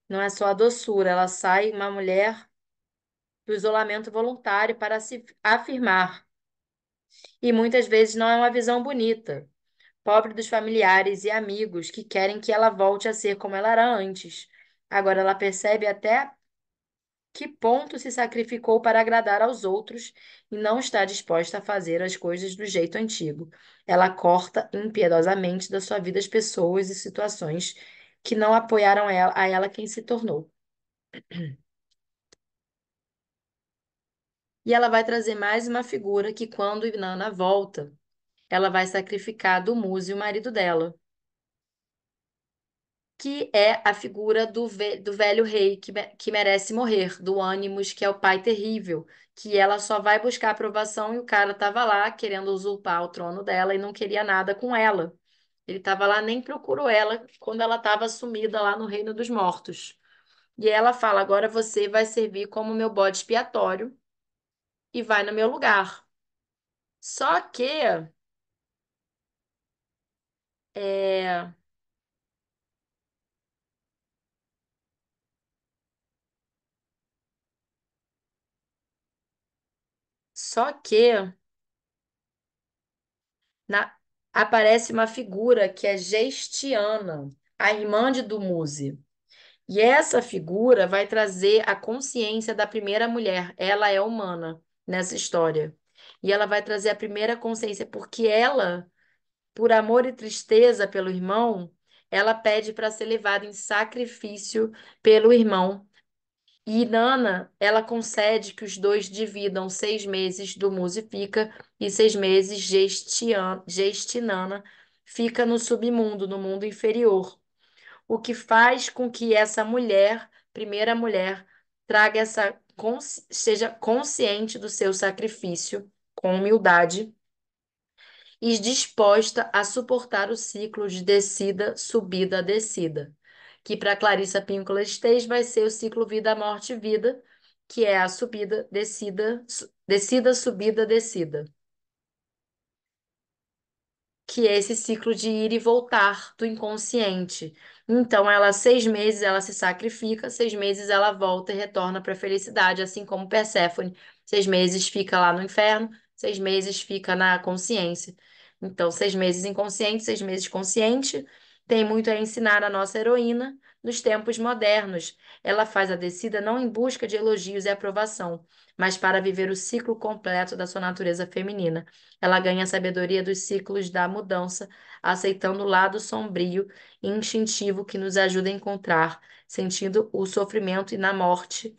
não é só a doçura, ela sai uma mulher do isolamento voluntário para se afirmar. E muitas vezes não é uma visão bonita, pobre dos familiares e amigos que querem que ela volte a ser como ela era antes. Agora ela percebe até que ponto se sacrificou para agradar aos outros e não está disposta a fazer as coisas do jeito antigo. Ela corta impiedosamente da sua vida as pessoas e situações que não apoiaram a ela quem se tornou. E ela vai trazer mais uma figura que, quando Inanna volta, ela vai sacrificar do Muse, o marido dela, que é a figura do velho rei que merece morrer, do Animus, que é o pai terrível, que ela só vai buscar aprovação e o cara estava lá querendo usurpar o trono dela e não queria nada com ela. Ele estava lá, nem procurou ela quando ela estava sumida lá no reino dos mortos. E ela fala: agora você vai servir como meu bode expiatório e vai no meu lugar. Só que é, só que na- aparece uma figura que é Gestiana, a irmã de Dumuse. E essa figura vai trazer a consciência da primeira mulher. Ela é humana nessa história. E ela vai trazer a primeira consciência, porque ela, por amor e tristeza pelo irmão, ela pede para ser levada em sacrifício pelo irmão. E Nana, ela concede que os dois dividam 6 meses do Musifica e 6 meses Gestinana fica no submundo, no mundo inferior. O que faz com que essa mulher, primeira mulher, traga seja consciente do seu sacrifício, com humildade, e disposta a suportar o ciclo de descida, subida, descida, que para Clarissa Pinkola Esteves vai ser o ciclo vida, morte, vida, que é a subida, descida, descida, subida, descida, que é esse ciclo de ir e voltar do inconsciente. Então, ela, 6 meses, ela se sacrifica, 6 meses ela volta e retorna para a felicidade, assim como Perséfone. 6 meses fica lá no inferno, 6 meses fica na consciência. Então, 6 meses inconsciente, 6 meses consciente. Tem muito a ensinar a nossa heroína nos tempos modernos. Ela faz a descida não em busca de elogios e aprovação, mas para viver o ciclo completo da sua natureza feminina. Ela ganha a sabedoria dos ciclos da mudança, aceitando o lado sombrio e instintivo que nos ajuda a encontrar sentido o sofrimento e na morte,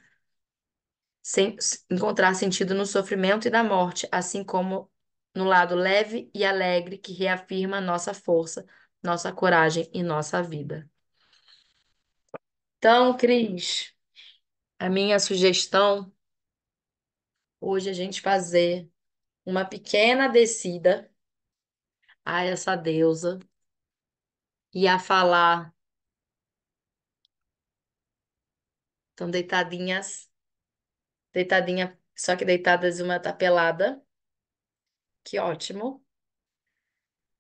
encontrar sentido no sofrimento e na morte, assim como no lado leve e alegre que reafirma nossa força, nossa coragem e nossa vida. Então, Cris, a minha sugestão hoje é a gente fazer uma pequena descida a essa deusa e a falar, estão deitadinhas, deitadinha, só que deitadas uma tá pelada, que ótimo,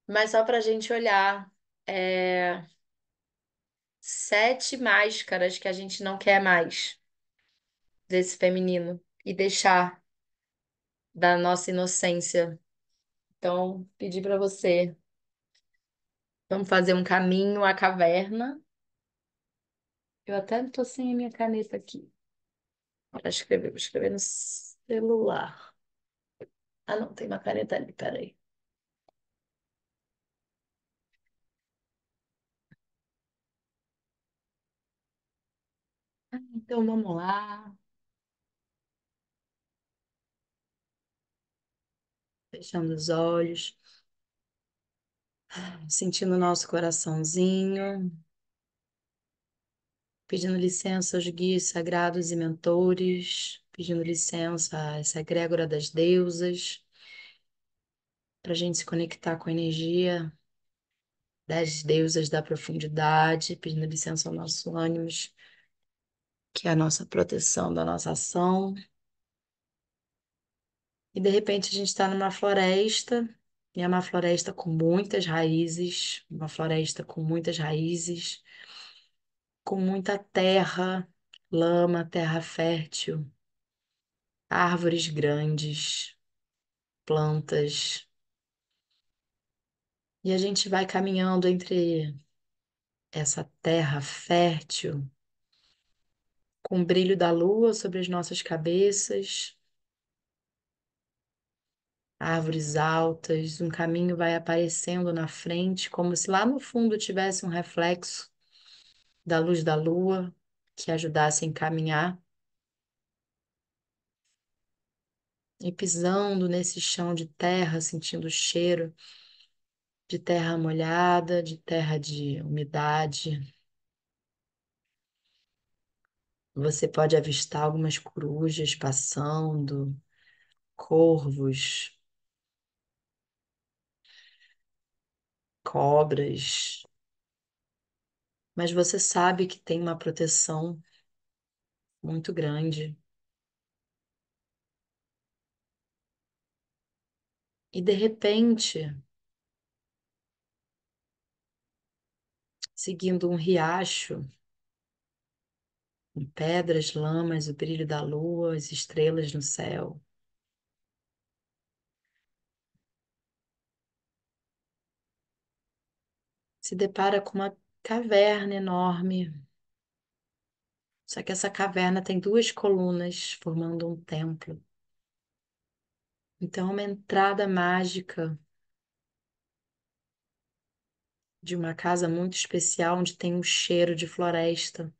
mas só para a gente olhar 7 máscaras que a gente não quer mais desse feminino e deixar da nossa inocência. Então, pedir para você, vamos fazer um caminho à caverna. Eu até tô sem a minha caneta aqui para escrever, vou escrever no celular. Ah, não, tem uma caneta ali, peraí. Então, vamos lá. Fechando os olhos, sentindo o nosso coraçãozinho, pedindo licença aos guias sagrados e mentores, pedindo licença a essa egrégora das deusas, para a gente se conectar com a energia das deusas da profundidade, pedindo licença ao nosso ânimos, que é a nossa proteção da nossa ação. E de repente a gente está numa floresta, e é uma floresta com muitas raízes, uma floresta com muitas raízes, com muita terra, lama, terra fértil, árvores grandes, plantas. E a gente vai caminhando entre essa terra fértil, com o brilho da lua sobre as nossas cabeças, árvores altas, um caminho vai aparecendo na frente, como se lá no fundo tivesse um reflexo da luz da lua que ajudasse a encaminhar. E pisando nesse chão de terra, sentindo o cheiro de terra molhada, de terra de umidade. Você pode avistar algumas corujas passando, corvos, cobras, mas você sabe que tem uma proteção muito grande. E de repente, seguindo um riacho, com pedras, lamas, o brilho da lua, as estrelas no céu, se depara com uma caverna enorme. Só que essa caverna tem 2 colunas formando um templo. Então, é uma entrada mágica de uma casa muito especial onde tem um cheiro de floresta.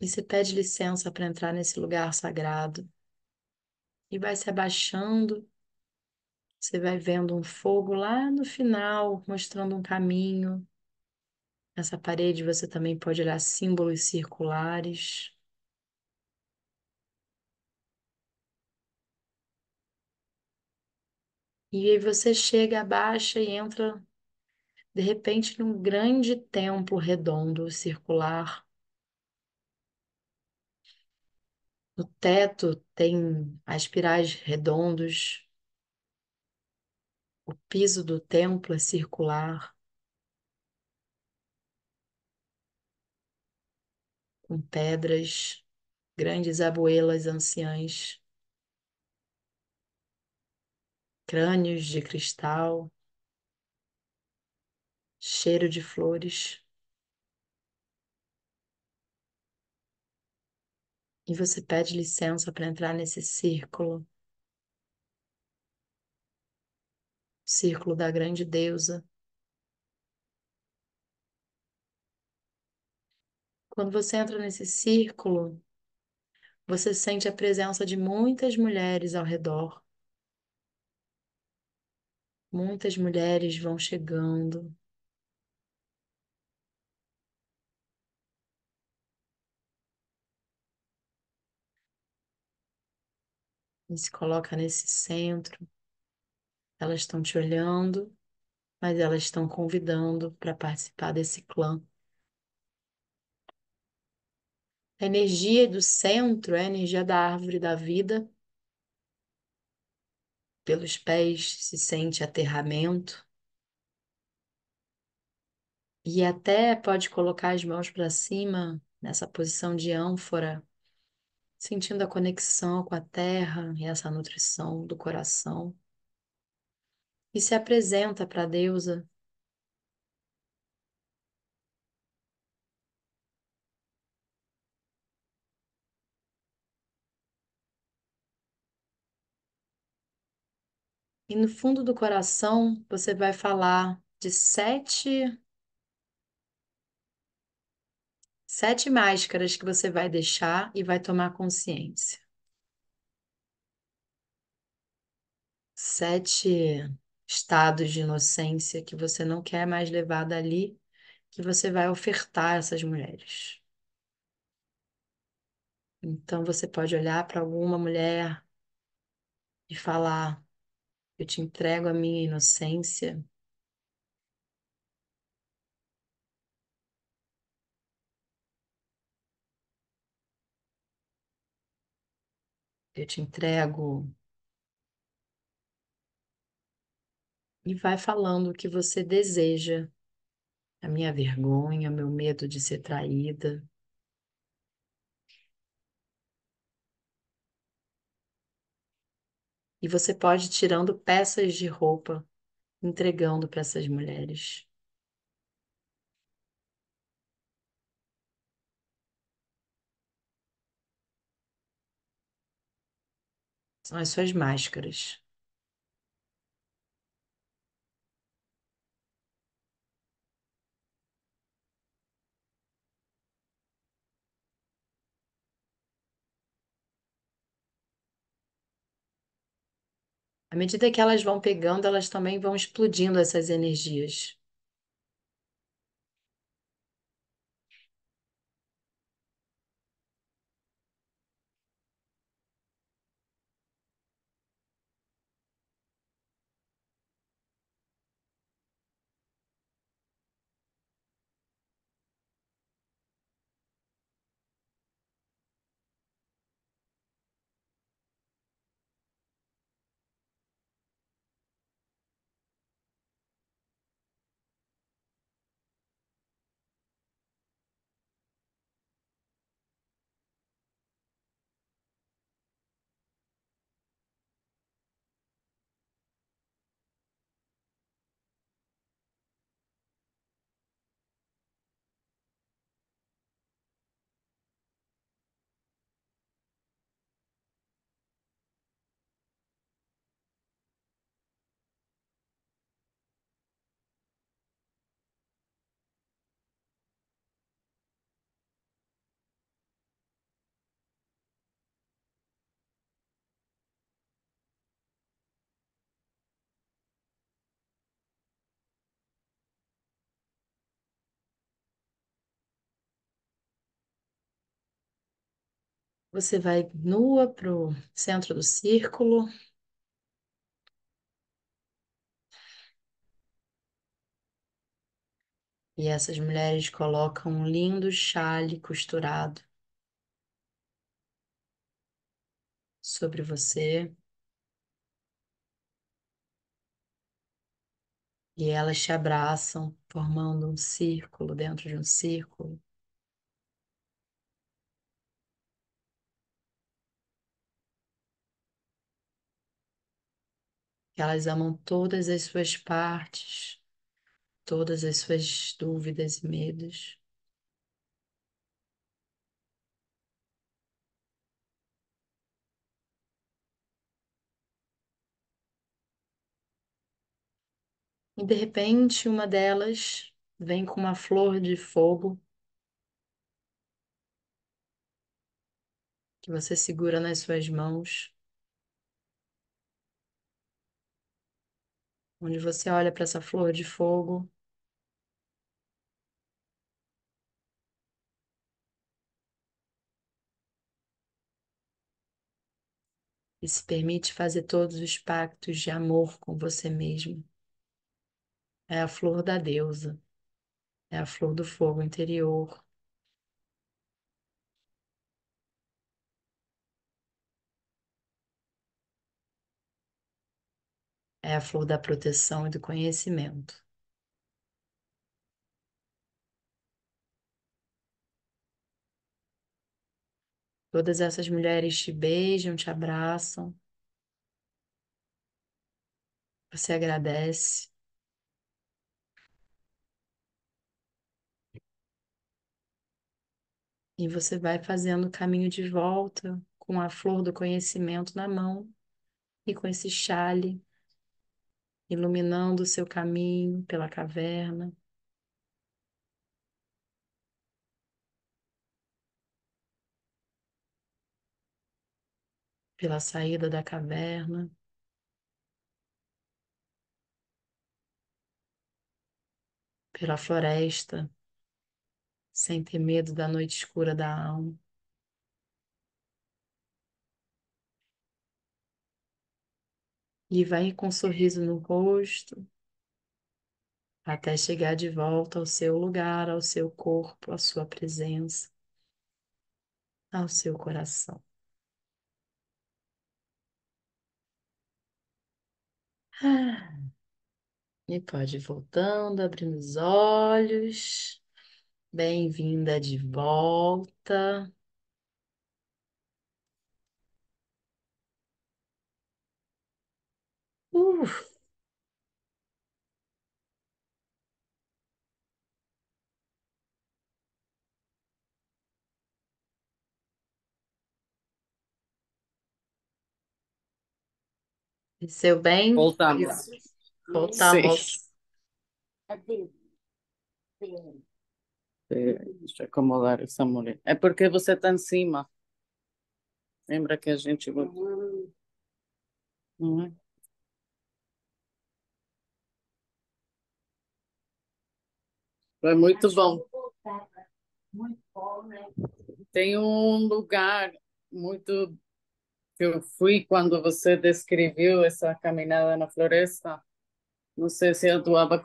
E você pede licença para entrar nesse lugar sagrado. E vai se abaixando, você vai vendo um fogo lá no final, mostrando um caminho. Nessa parede você também pode olhar símbolos circulares. E aí você chega, abaixa e entra, de repente, num grande templo redondo, circular. No teto tem espirais redondos. O piso do templo é circular, com pedras, grandes abuelas anciãs, crânios de cristal, cheiro de flores. E você pede licença para entrar nesse círculo da grande deusa. Quando você entra nesse círculo, você sente a presença de muitas mulheres ao redor. Muitas mulheres vão chegando. E se coloca nesse centro. Elas estão te olhando, mas elas estão convidando para participar desse clã. A energia do centro é a energia da árvore da vida. Pelos pés se sente aterramento. E até pode colocar as mãos para cima, nessa posição de ânfora, sentindo a conexão com a terra e essa nutrição do coração. E se apresenta para a deusa. E no fundo do coração, você vai falar de sete máscaras que você vai deixar e vai tomar consciência. 7 estados de inocência que você não quer mais levar dali, que você vai ofertar a essas mulheres. Então você pode olhar para alguma mulher e falar: eu te entrego a minha inocência, eu te entrego. E vai falando o que você deseja. A minha vergonha, meu medo de ser traída. E você pode ir tirando peças de roupa, entregando para essas mulheres. São as suas máscaras. À medida que elas vão pegando, elas também vão explodindo essas energias. Você vai nua para o centro do círculo e essas mulheres colocam um lindo chale costurado sobre você e elas te abraçam, formando um círculo dentro de um círculo. Elas amam todas as suas partes, todas as suas dúvidas e medos. E de repente, uma delas vem com uma flor de fogo que você segura nas suas mãos, onde você olha para essa flor de fogo e se permite fazer todos os pactos de amor com você mesmo. É a flor da deusa, é a flor do fogo interior, é a flor da proteção e do conhecimento. Todas essas mulheres te beijam, te abraçam, você agradece e você vai fazendo o caminho de volta com a flor do conhecimento na mão e com esse chale iluminando o seu caminho pela caverna. Pela saída da caverna, pela floresta, sem ter medo da noite escura da alma. E vai com um sorriso no rosto, até chegar de volta ao seu lugar, ao seu corpo, à sua presença, ao seu coração. Ah, e pode ir voltando, abrindo os olhos. Bem-vinda de volta. Uh, Seu bem? Voltamos. Sim. Voltamos. Deixa eu acomodar essa mulher. É porque você está em cima. Lembra que a gente voltou? Uhum. Foi muito bom. Muito bom, né? Tem um lugar muito que eu fui quando você descreveu essa caminhada na floresta. Não sei se a Duaba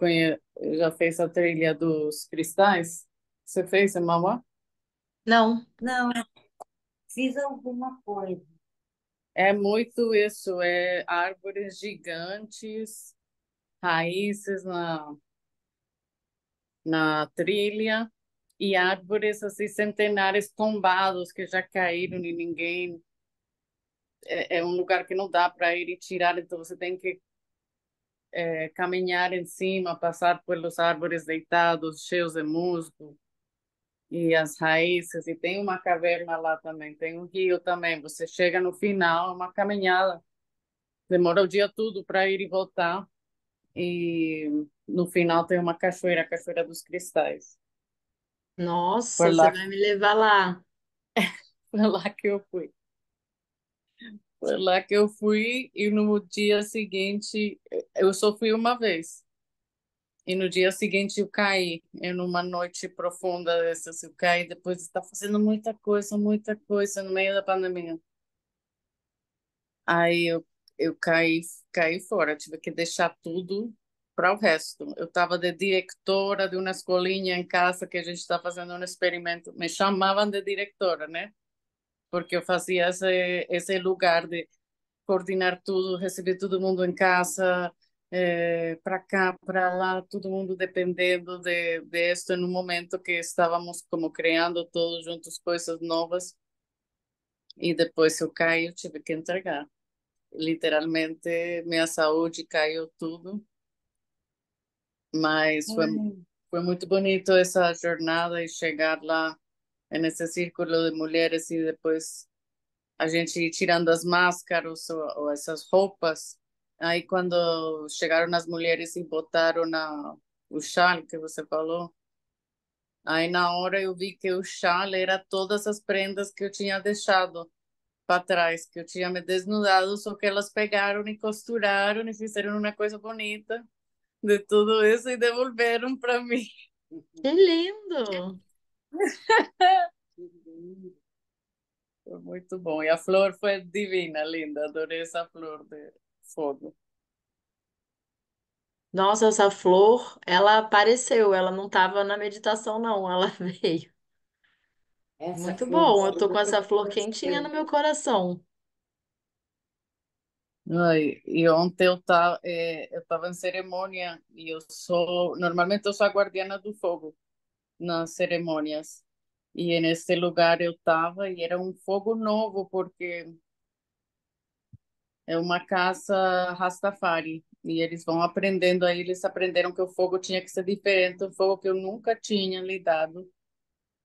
já fez a trilha dos cristais. Você fez em Mauá? Não, Não, fiz alguma coisa. É muito isso, é árvores gigantes, raízes na trilha e árvores assim centenários tombados que já caíram e ninguém é um lugar que não dá para ir e tirar, então você tem que caminhar em cima, passar pelos árvores deitados, cheios de musgo e as raízes, e tem uma caverna lá também, tem um rio também. Você chega no final, é uma caminhada, demora o dia todo para ir e voltar, e no final tem uma cachoeira, a Cachoeira dos Cristais. Foi nossa, você lá, vai me levar lá. foi lá que eu fui. Foi lá que eu fui, e no dia seguinte, eu só fui uma vez. E no dia seguinte eu caí, numa noite profunda dessas, eu caí depois de estar fazendo muita coisa no meio da pandemia. Aí eu caí fora, tive que deixar tudo para o resto. Eu estava de diretora de uma escolinha em casa que a gente está fazendo um experimento. Me chamavam de diretora, né? Porque eu fazia esse lugar de coordenar tudo, receber todo mundo em casa, para cá, para lá, todo mundo dependendo de esto no momento que estávamos como criando todos juntos coisas novas. E depois eu caí, eu tive que entregar. Literalmente, minha saúde caiu tudo, mas foi muito bonito essa jornada e chegar lá nesse círculo de mulheres e depois a gente ir tirando as máscaras ou essas roupas Aí quando chegaram as mulheres e botaram o chale que você falou, aí na hora eu vi que o chale era todas as prendas que eu tinha deixado para trás, que eu tinha me desnudado, só que elas pegaram e costuraram e fizeram uma coisa bonita de tudo isso e devolveram para mim. Que lindo! Foi muito bom. E a flor foi divina, linda. Adorei essa flor de fogo. Nossa, essa flor, ela apareceu, ela não estava na meditação, não, ela veio. Essa Muito flor de bom, eu tô fogo com que eu essa flor quentinha no conheci. meu coração. Ai, e ontem eu tava em cerimônia e normalmente eu sou a guardiana do fogo nas cerimônias. E nesse lugar eu tava e era um fogo novo porque é uma casa Rastafari e eles vão aprendendo aí, eles aprenderam que o fogo tinha que ser diferente, um fogo que eu nunca tinha lidado.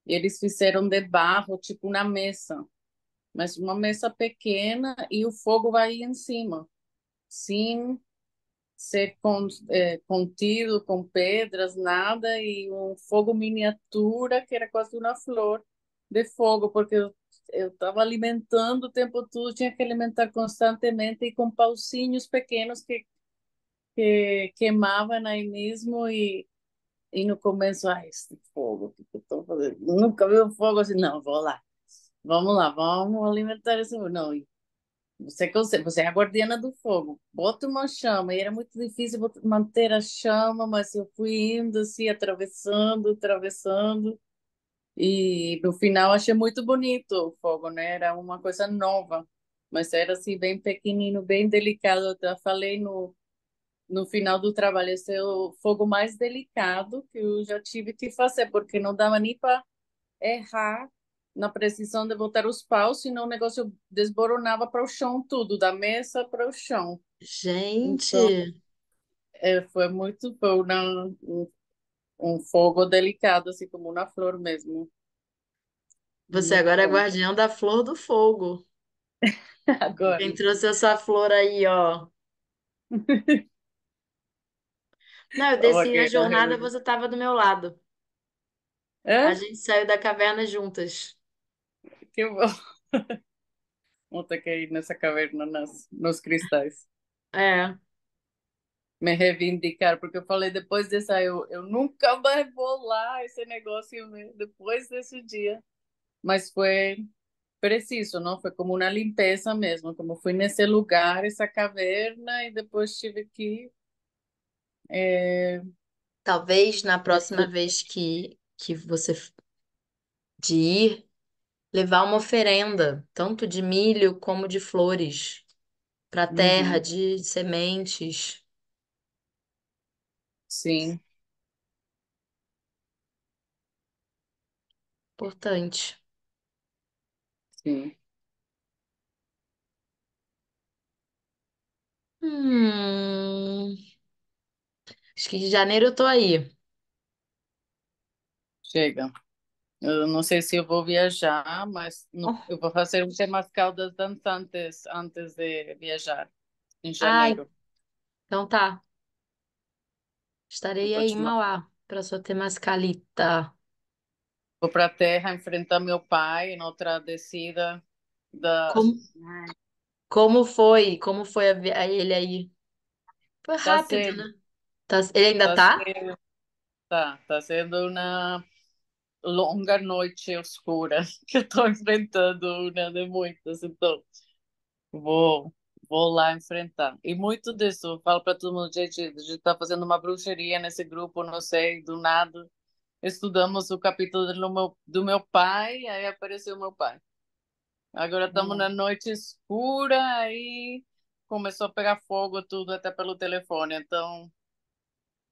E eles fizeram de barro, tipo na mesa, mas uma mesa pequena e o fogo vai em cima, sem ser contido com pedras, nada, e um fogo miniatura que era quase uma flor de fogo, porque eu estava alimentando o tempo todo, tinha que alimentar constantemente e com pauzinhos pequenos que queimavam aí mesmo e no começo, este fogo, o que eu estou fazendo? Nunca vi um fogo assim, não, vou lá. Vamos lá, vamos alimentar esse. Não, você consegue, você é a guardiana do fogo. Bota uma chama. E era muito difícil manter a chama, mas eu fui indo assim, atravessando, atravessando. E no final achei muito bonito o fogo, né? Era uma coisa nova, mas era assim bem pequenino, bem delicado. Eu até falei no final do trabalho, esse é o fogo mais delicado que eu já tive que fazer, porque não dava nem para errar na precisão de botar os paus, senão o negócio desboronava para o chão tudo, da mesa para o chão. Então, Gente, um fogo delicado, assim como uma flor mesmo. você Muito agora é bom. guardiã da flor do fogo. Agora, Quem trouxe essa flor aí, ó. Não, eu desci na ok, não, jornada, você estava do meu lado. A é? gente saiu da caverna juntas. Que bom. Vou ter que ir nessa caverna nos cristais. É, Me reivindicar, porque eu falei depois dessa, eu nunca mais vou lá, esse negócio, depois desse dia. Mas foi preciso, não? Foi como uma limpeza mesmo, como fui nesse lugar, essa caverna, e depois tive que é, talvez na próxima estu- vez que você de ir, levar uma oferenda, tanto de milho como de flores, para a terra, Uhum, de sementes. sim, Importante. sim, Hum, acho que de janeiro eu tô aí. chega. Eu não sei se eu vou viajar, mas Oh, eu vou fazer um temascal das dançantes antes de viajar, em ai, janeiro. então tá. Eu Estarei vou aí em te Mauá para sua temascalita. Vou para a terra enfrentar meu pai em outra descida da. Como, como foi? Como foi a ele aí? Foi Tá rápido, sendo, né? Ele ainda tá tá? sendo, tá sendo uma longa noite escura que eu estou enfrentando, uma de muitas, então vou, vou lá enfrentar. E muito disso, eu falo para todo mundo, gente, a gente está fazendo uma bruxaria nesse grupo, não sei, do nada. Estudamos o capítulo do meu pai, aí apareceu meu pai. Agora estamos na noite escura, aí começou a pegar fogo tudo até pelo telefone. Então,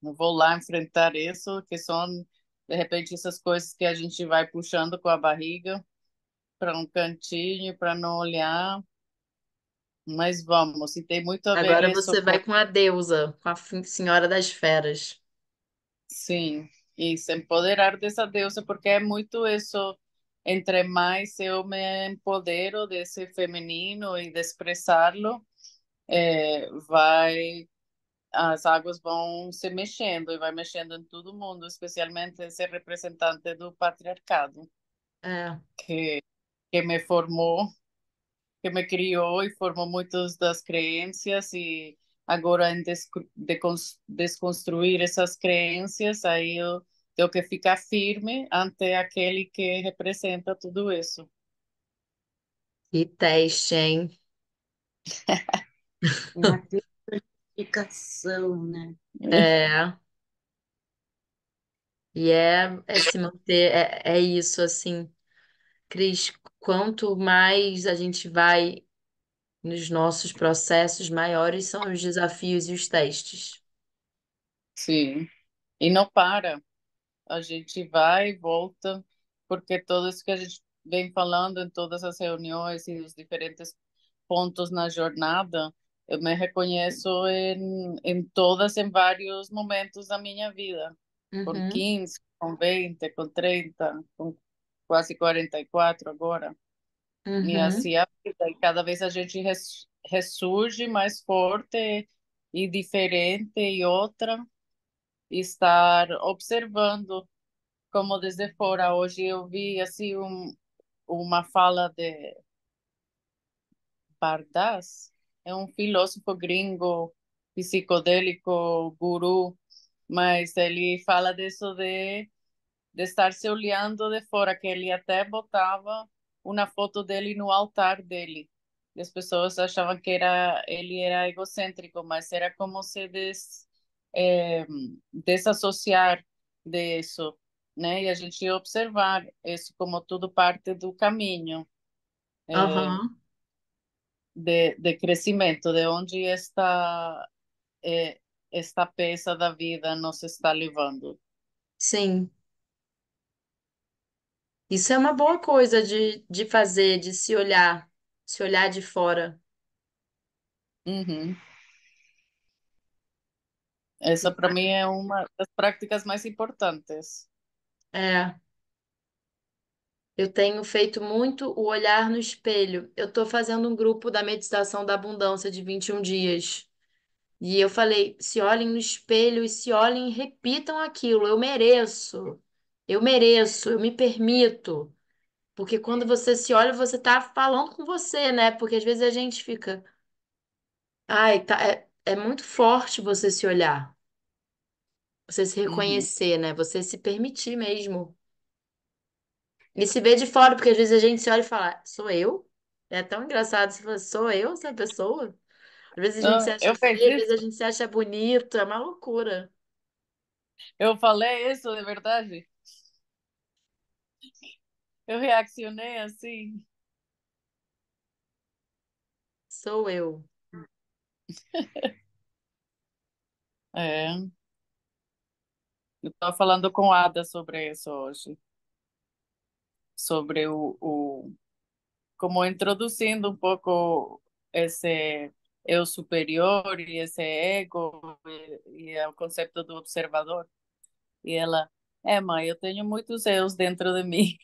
eu vou lá enfrentar isso, que são, de repente, essas coisas que a gente vai puxando com a barriga para um cantinho, para não olhar. Mas vamos, e tem muito a ver Agora isso você com, vai com a deusa, com a Senhora das Feras. sim, e se empoderar dessa deusa, porque é muito isso. Entre mais eu me empodero desse feminino e de expressá-lo, vai as águas vão se mexendo e vai mexendo em todo mundo, especialmente esse representante do patriarcado É. que que me formou, que me criou e formou muitas das crenças e agora em desconstruir essas crenças, aí eu tenho que ficar firme ante aquele que representa tudo isso. E teste, hein? É a classificação, né? É. E é se manter, é isso, assim. Cris, quanto mais a gente vai nos nossos processos, maiores são os desafios e os testes. Sim, e não para. A gente vai e volta, porque tudo isso que a gente vem falando em todas as reuniões e os diferentes pontos na jornada, eu me reconheço em todas, em vários momentos da minha vida, com Uhum, 15, com 20, com 30, com quase 44 agora. E uhum, assim a vida, e cada vez a gente ressurge mais forte e diferente e outra, e estar observando como desde fora. Hoje eu vi assim uma fala de Pardas, é um filósofo gringo, psicodélico, guru, mas ele fala disso de estar se olhando de fora, que ele até botava uma foto dele no altar dele. E as pessoas achavam que ele era egocêntrico, mas era como se eh, desassociar disso, né? E a gente ia observar isso como tudo parte do caminho aham, de crescimento, de onde eh, esta peça da vida nos está levando. sim. Isso é uma boa coisa de fazer, de se olhar de fora. Uhum. Essa, para mim, é uma das práticas mais importantes. É, eu tenho feito muito o olhar no espelho. Eu estou fazendo um grupo da meditação da abundância de 21 dias. E eu falei, se olhem no espelho e se olhem e repitam aquilo. Eu mereço, eu me permito. Porque quando você se olha, você tá falando com você, né? Porque às vezes a gente fica, ai, tá, é muito forte você se olhar, você se Uhum. reconhecer, né? Você se permitir mesmo. E se ver de fora, porque às vezes a gente se olha e fala, sou eu? É tão engraçado se fala, sou eu essa pessoa? Às vezes a gente se Ah, acha eu fiz feio, às vezes a isso. gente se acha bonito, é uma loucura. Eu falei isso de verdade. Eu reaccionei assim. Sou eu. É, eu estava falando com a Ada sobre isso hoje, sobre como introduzindo um pouco esse eu superior e esse ego e o conceito do observador. E ela, mãe, eu tenho muitos eus dentro de mim.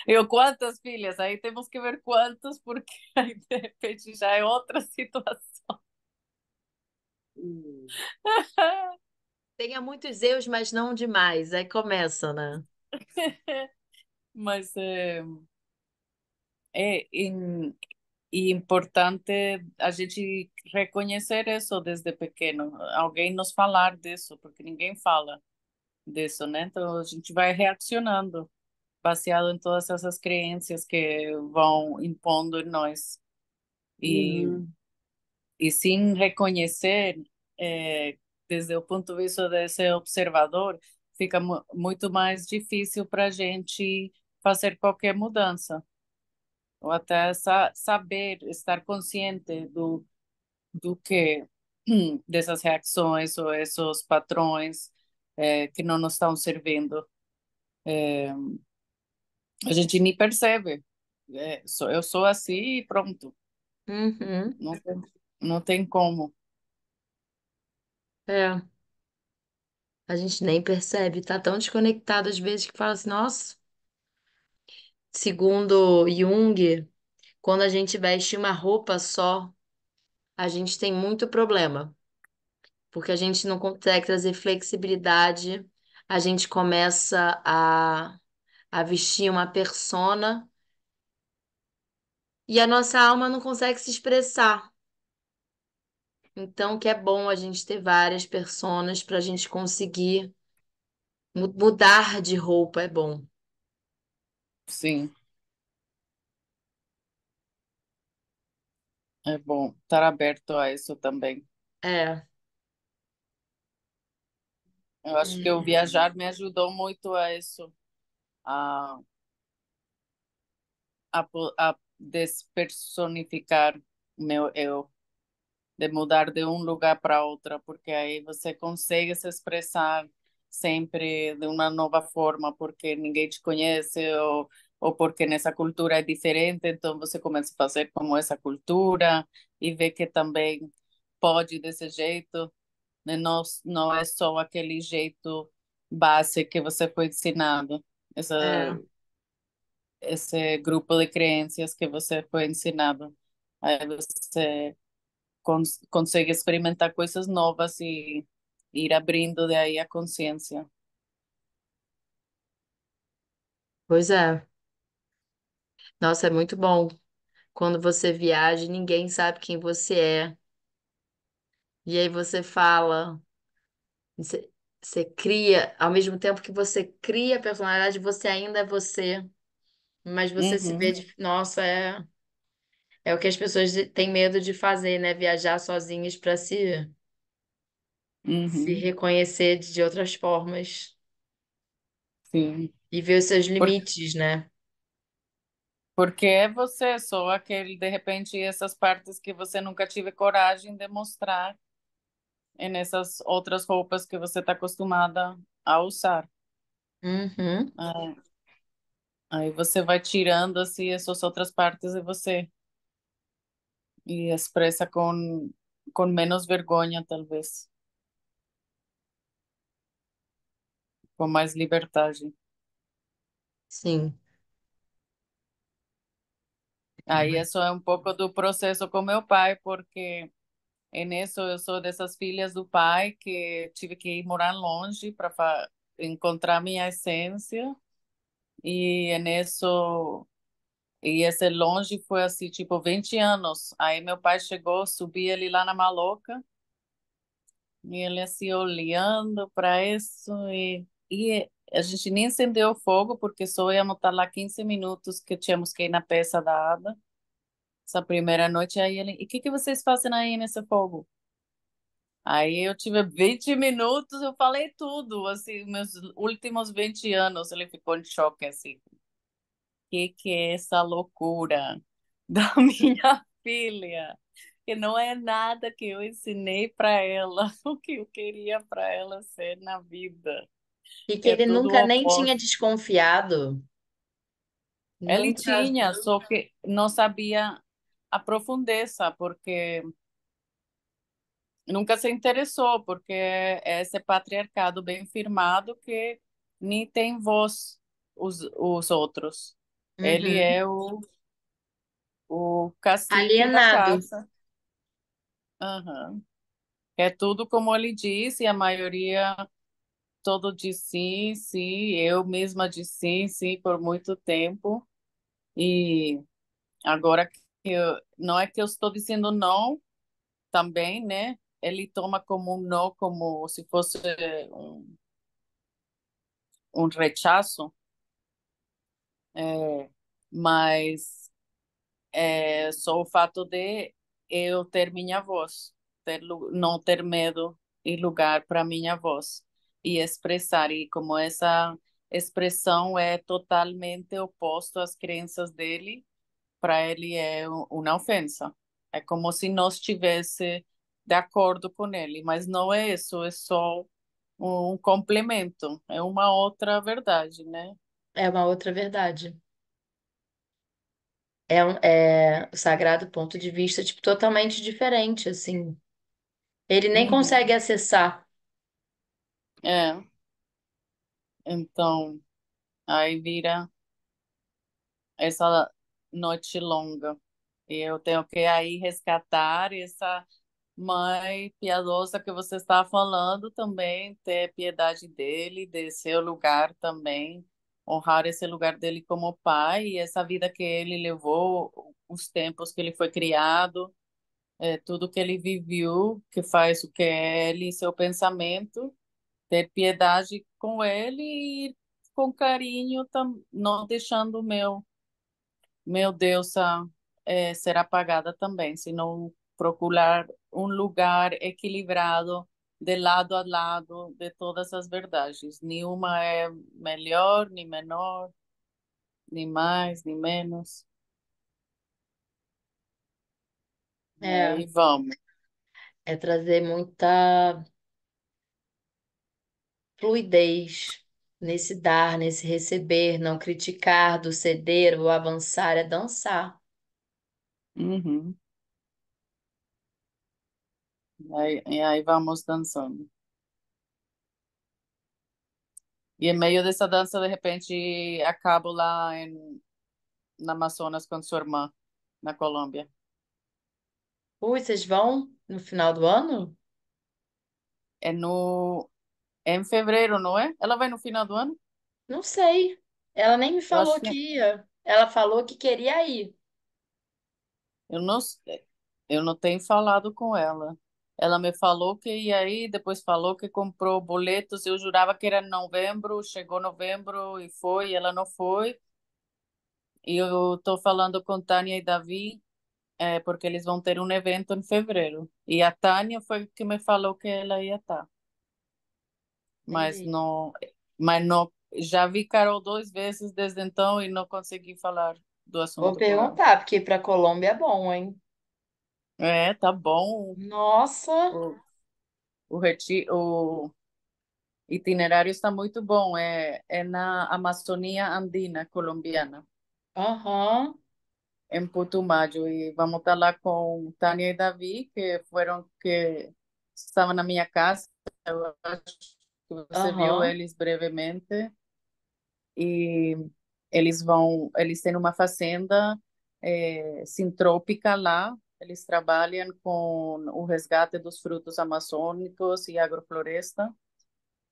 Eu, quantas filhas? Aí temos que ver quantos, porque aí de repente já é outra situação. Hum. Tenha muitos eus, mas não demais. Aí começa, né? Mas é e importante a gente reconhecer isso desde pequeno, alguém nos falar disso, porque ninguém fala disso, né? Então a gente vai reaccionando, baseado em todas essas crenças que vão impondo em nós. E Uhum. E sem reconhecer, desde o ponto de vista desse observador, fica muito mais difícil para a gente fazer qualquer mudança, ou até saber, estar consciente do que, dessas reações ou esses padrões, que não nos estão servindo. A gente nem percebe. Eu sou assim e pronto. Uhum. Não tem, não tem como. É. A gente nem percebe, tá tão desconectado às vezes que fala assim, nossa, segundo Jung, quando a gente veste uma roupa só, a gente tem muito problema, porque a gente não consegue trazer flexibilidade, a gente começa a vestir uma persona e a nossa alma não consegue se expressar. Então, que é bom a gente ter várias personas para a gente conseguir mudar de roupa, é bom. Sim, é bom estar aberto a isso também. É. Eu acho que o É. viajar me ajudou muito a isso, a, a despersonificar o meu eu, de mudar de um lugar para outro, porque aí você consegue se expressar sempre de uma nova forma, porque ninguém te conhece ou porque nessa cultura é diferente, então você começa a fazer como essa cultura e vê que também pode desse jeito, né? Não, não é só aquele jeito base que você foi ensinado, essa, É. esse grupo de crenças que você foi ensinado. Aí você consegue experimentar coisas novas e ir abrindo daí a consciência. Pois é. Nossa, é muito bom. Quando você viaja, e ninguém sabe quem você é. E aí você fala, você cria, ao mesmo tempo que você cria a personalidade, você ainda é você. Mas você se vê Uhum, de. Nossa, é o que as pessoas têm medo de fazer, né? Viajar sozinhas para se uhum, reconhecer de outras formas sim. e ver os seus Por, limites, né? porque é você, só aquele, de repente, essas partes que você nunca tive coragem de mostrar e nessas outras roupas que você está acostumada a usar. Uhum, Ah, aí você vai tirando assim essas outras partes de você e expressa com menos vergonha, talvez, com mais liberdade. sim. Aí isso é um pouco do processo com meu pai, porque nisso eu sou dessas filhas do pai que tive que ir morar longe para encontrar minha essência. E nisso, e esse longe foi assim, tipo 20 anos. Aí meu pai chegou, subi ele lá na maloca, e ele assim olhando para isso, e a gente nem acendeu o fogo, porque só íamos estar lá 15 minutos que tínhamos que ir na peça da Ada. Essa primeira noite, aí ele, e o que que vocês fazem aí nesse fogo? Aí eu tive 20 minutos, eu falei tudo, assim, meus últimos 20 anos, ele ficou em choque, assim, que é essa loucura da minha filha? Que não é nada que eu ensinei para ela, o que eu queria para ela ser na vida. E que É ele tudo nunca o nem tinha oposto. desconfiado. Ele Nunca. tinha, só que não sabia aprofundar, sabe? Porque nunca se interessou, porque é esse patriarcado bem firmado que nem tem voz os outros. Ele Uhum. é o cacique da Alienado. casa. Aham. É tudo como ele disse, e a maioria todo diz sim, sim, eu mesma disse sim, sim, por muito tempo. E agora que não é que eu estou dizendo não também, né? Ele toma como um não, como se fosse um, um rechaço, é, mas é só o fato de eu ter minha voz, não ter medo e lugar para minha voz e expressar. E como essa expressão é totalmente oposto às crenças dele, para ele é uma ofensa. É como se não estivesse de acordo com ele, mas não é isso, é só um complemento, é uma outra verdade, né? É uma outra verdade. É o sagrado ponto de vista, tipo, totalmente diferente, assim. Ele nem consegue Uhum. acessar. É, então, aí vira essa noite longa. E eu tenho que aí resgatar essa mãe piedosa que você está falando também, ter piedade dele, de seu lugar também, honrar esse lugar dele como pai e essa vida que ele levou, os tempos que ele foi criado, tudo que ele viveu, que faz o que é ele, seu pensamento, ter piedade com ele e com carinho, não deixando o meu Deus, ser apagada também, senão procurar um lugar equilibrado, de lado a lado, de todas as verdades. Nenhuma é melhor, nem menor, nem mais, nem menos. E É, aí vamos. é trazer muita fluidez nesse dar, nesse receber, não criticar, do ceder, o avançar, é dançar. Uhum. E aí vamos dançando. E em meio dessa dança, de repente, acabo lá na Amazonas com sua irmã, na Colômbia. Ui, vocês vão no final do ano? É no, é em fevereiro, não é? Ela vai no final do ano? Não sei. Ela nem me Eu acho falou que que ia. Ela falou que queria ir. eu não sei. Eu não tenho falado com ela. Ela me falou que ia aí, depois falou que comprou boletos. Eu jurava que era em novembro, chegou novembro e foi, e ela não foi. E eu estou falando com Tânia e Davi, porque eles vão ter um evento em fevereiro. E a Tânia foi que me falou que ela ia estar. Mas Entendi. não, mas não, já vi Carol 2 vezes desde então e não consegui falar do Vou assunto com ela. perguntar, porque ir pra Colômbia é bom, hein? É, tá bom. Nossa! O, o itinerário está muito bom. É na Amazônia Andina colombiana, Aham, em Putumayo. E vamos estar lá com Tânia e Davi, que foram que estavam na minha casa. Eu acho que você viu aham, eles brevemente. E eles têm uma fazenda sintrópica lá. Eles trabalham com o resgate dos frutos amazônicos e agrofloresta.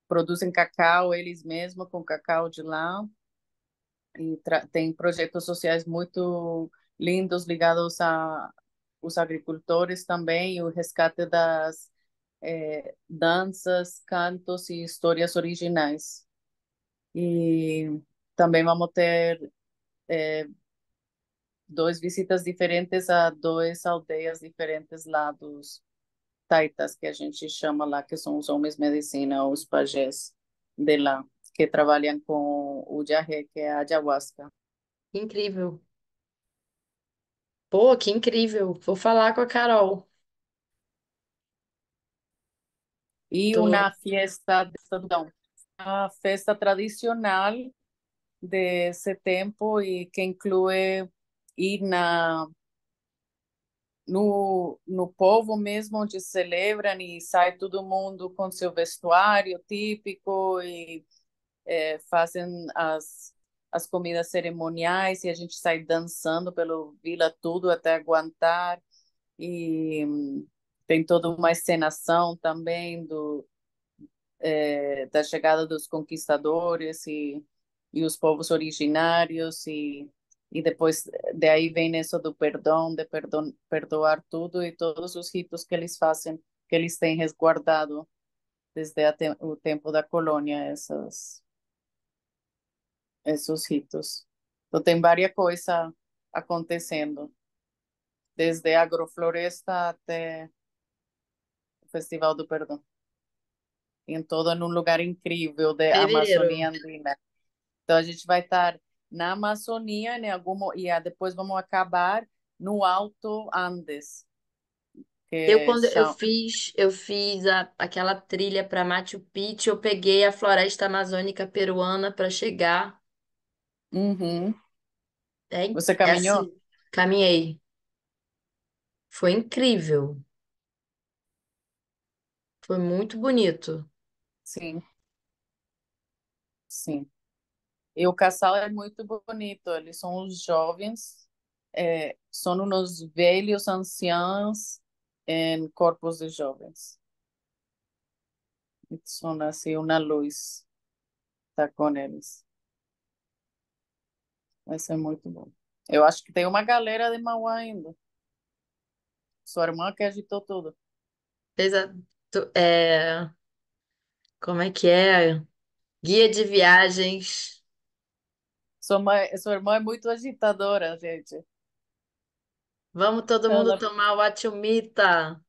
Produzem cacau eles mesmos com cacau de lá e tem projetos sociais muito lindos ligados a os agricultores também, o resgate das danças, cantos e histórias originais. E também vamos ter duas visitas diferentes a duas aldeias diferentes lá dos taitas, que a gente chama lá, que são os homens medicina, os pajés de lá, que trabalham com o jarré, que é a ayahuasca. que incrível. Pô, que incrível. Vou falar com a Carol. E Tô. uma fiesta, não, uma festa tradicional desse tempo e que inclui ir no povo mesmo, onde celebram e sai todo mundo com seu vestuário típico e fazem as comidas cerimoniais e a gente sai dançando pelo vila tudo até aguentar e tem toda uma encenação também da chegada dos conquistadores e os povos originários e depois de aí vem isso do perdão, de perdoar tudo e todos os ritos que eles fazem, que eles têm resguardado desde o tempo da colônia, esses ritos. Então, tem várias coisas acontecendo, desde a agrofloresta até o Festival do Perdão, em todo em um lugar incrível da Fevereiro. Amazônia Andina. Então, a gente vai estar na Amazônia, né, depois vamos acabar no Alto Andes, Eu, que quando eu fiz aquela trilha para Machu Picchu, eu peguei a floresta amazônica peruana para chegar. Uhum. Você É caminhou? assim, caminhei. Foi incrível. Foi muito bonito. Sim, sim. E o casal é muito bonito, eles são os jovens, são uns velhos anciãos em corpos de jovens. São assim, uma luz está com eles. Vai ser muito bom. Eu acho que tem uma galera de Mauá ainda. Sua irmã que agitou tudo. Fez a, como é que é? Guia de viagens. Sua irmã é muito agitadora, gente. Vamos todo mundo Ela, tomar o Achumita.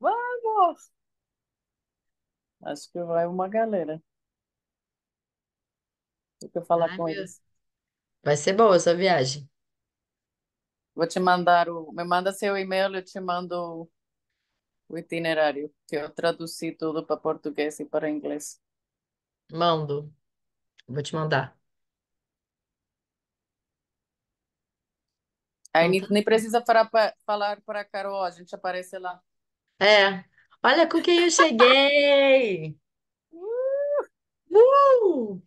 vamos! Acho que vai uma galera. Tem que falar Ai, com eles. vai ser boa essa viagem. Vou te mandar me manda seu e-mail, eu te mando o itinerário, que eu traduzi tudo para português e para inglês. Mando. Vou te mandar. Aí Então, tá. nem precisa falar para a Carol, a gente aparece lá. É. Olha com quem eu cheguei! Uh!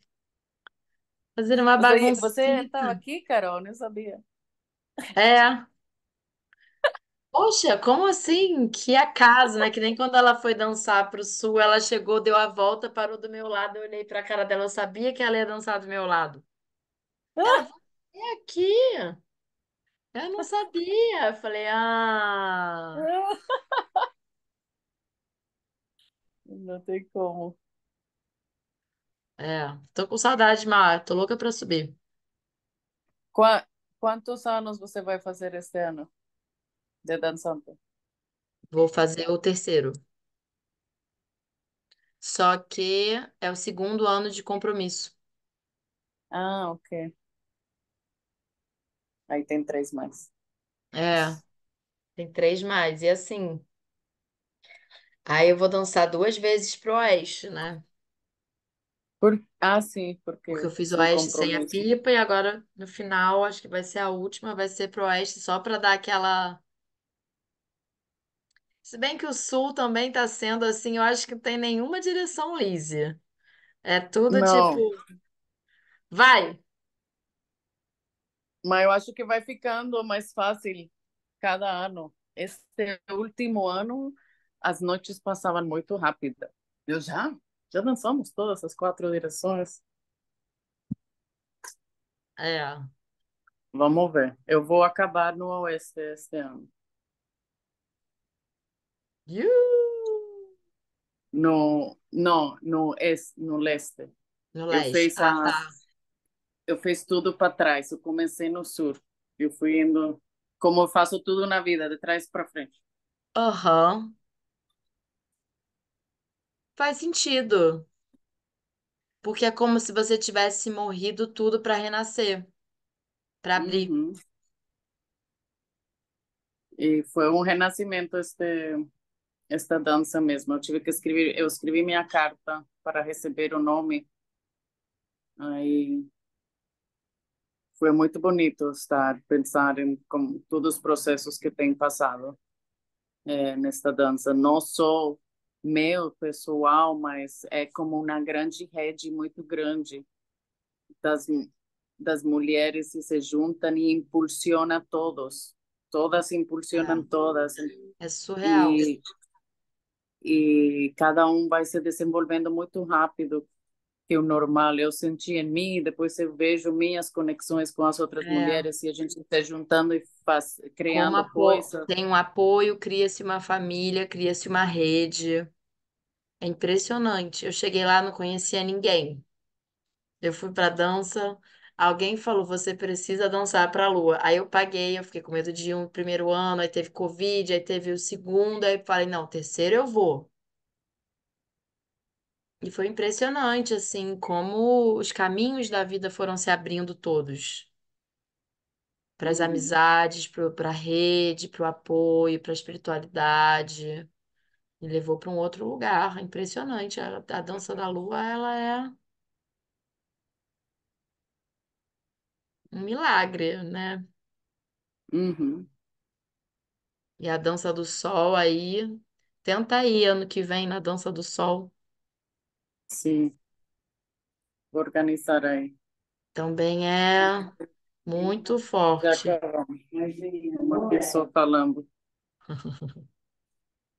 Fazendo uma Você estava baguncita. aqui, Carol? Não sabia. É. Poxa, como assim? Que acaso, né? Que nem quando ela foi dançar pro sul, ela chegou, deu a volta, parou do meu lado, eu olhei pra cara dela, eu sabia que ela ia dançar do meu lado. Ela, você é aqui? Eu não sabia. Eu falei, Não tem como. tô com saudade, Mar, tô louca pra subir. Qua- Quantos anos você vai fazer este ano de dançante? Vou fazer o terceiro. Só que é o segundo ano de compromisso. Ah, ok. Aí tem 3 mais. É, tem três mais. E assim, aí eu vou dançar duas vezes pro Oeste, né? Sim, Porque eu porque fiz o seu Oeste sem a compromisso. pipa e agora no final, acho que vai ser a última, vai ser pro Oeste só pra dar aquela. Se bem que o Sul também tá sendo assim, eu acho que não tem nenhuma direção lise. É tudo tipo, Não, vai. mas eu acho que vai ficando mais fácil cada ano. Este último ano, as noites passavam muito rápido. Eu já dançamos todas as 4 direções. É. Vamos ver. Eu vou acabar no Oeste este ano. Iu! Não, no Leste. No Eu Leste. fiz Ah, tá. eu fiz tudo para trás. Eu comecei no Sul. Eu fui indo, como eu faço tudo na vida, de trás para frente. Aham. Faz sentido. Porque é como se você tivesse morrido tudo pra renascer, pra abrir. Uhum. E foi um renascimento esta dança mesmo. Eu escrevi minha carta para receber o nome. Aí foi muito bonito pensar em como, todos os processos que tem passado nesta dança. Não só meu pessoal, mas é como uma grande rede muito grande das, das mulheres que se juntam e impulsiona todos. Todas impulsionam É, todas. é surreal. E, e cada um vai se desenvolvendo muito rápido que o normal. Eu senti em mim, depois eu vejo minhas conexões com as outras É. mulheres e a gente está juntando e Como criando coisas. tem um apoio, cria-se uma família, cria-se uma rede. É impressionante. Eu cheguei lá, não conhecia ninguém. Eu fui pra dança, alguém falou: você precisa dançar pra lua. Aí eu paguei, eu fiquei com medo de ir um primeiro ano, aí teve Covid, aí teve o segundo, aí eu falei: não, terceiro eu vou. E foi impressionante, assim, como os caminhos da vida foram se abrindo todos. Para as Uhum, amizades, para a rede, para o apoio, para a espiritualidade. Me levou para um outro lugar. Impressionante. A dança da lua, ela é um milagre, né? uhum, E a dança do sol aí, tenta ir ano que vem na dança do sol. sim, organizar aí. Também é muito Já forte. acabamos. Uma pessoa falando.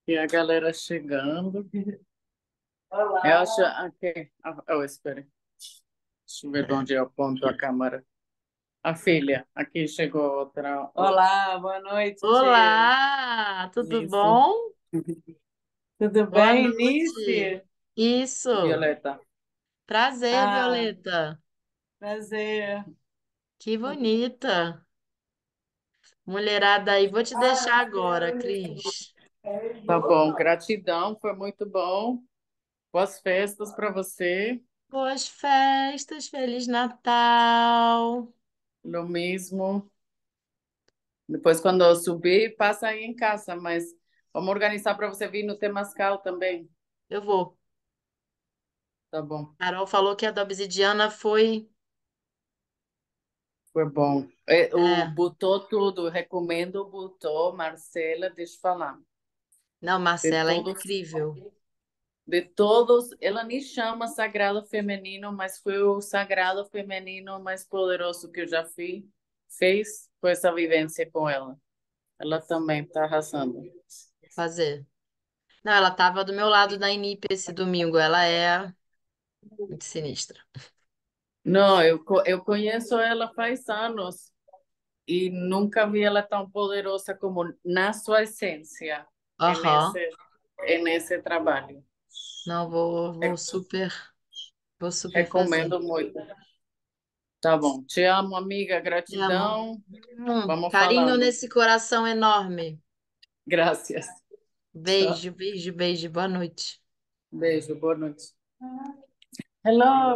E a galera chegando. Eu acho. Ok. Oh, espere. Deixa eu ver de onde eu aponto a câmera. A filha. Aqui chegou outra. Olá, boa noite. Olá, tudo Nice. bom? Tudo Boa bem, noite. Nice? Isso. Violeta. Prazer, Ah, Violeta. prazer. Que bonita. Mulherada aí, vou te deixar agora, Cris. Tá bom. Gratidão. Foi muito bom. Boas festas para você. Boas festas, Feliz Natal. No mesmo. Depois, quando eu subir, passa aí em casa, mas vamos organizar para você vir no Temascal também. Eu vou. Tá bom. Carol falou que a da Obsidiana foi. Foi bom. É, o É, Butô tudo. Recomendo o Butô, Marcela, deixa eu falar. não, De Marcela, é todos, incrível. de todos, ela nem chama Sagrado Feminino, mas foi o Sagrado Feminino mais poderoso que eu já fiz. Fez com essa vivência com ela. Ela também está arrasando. Fazer. Não, ela tava do meu lado na Inip esse domingo. Ela é muito sinistra. Não, eu conheço ela faz anos e nunca vi ela tão poderosa como na sua essência, Aham. nesse trabalho. Não, vou super fazer. Recomendo muito. Tá bom. Te amo, amiga. Te amo. Gratidão. Vamos Carinho falando. nesse coração enorme. Graças. Tchau. Beijo, beijo, beijo. Boa noite. Beijo. Boa noite. Hello.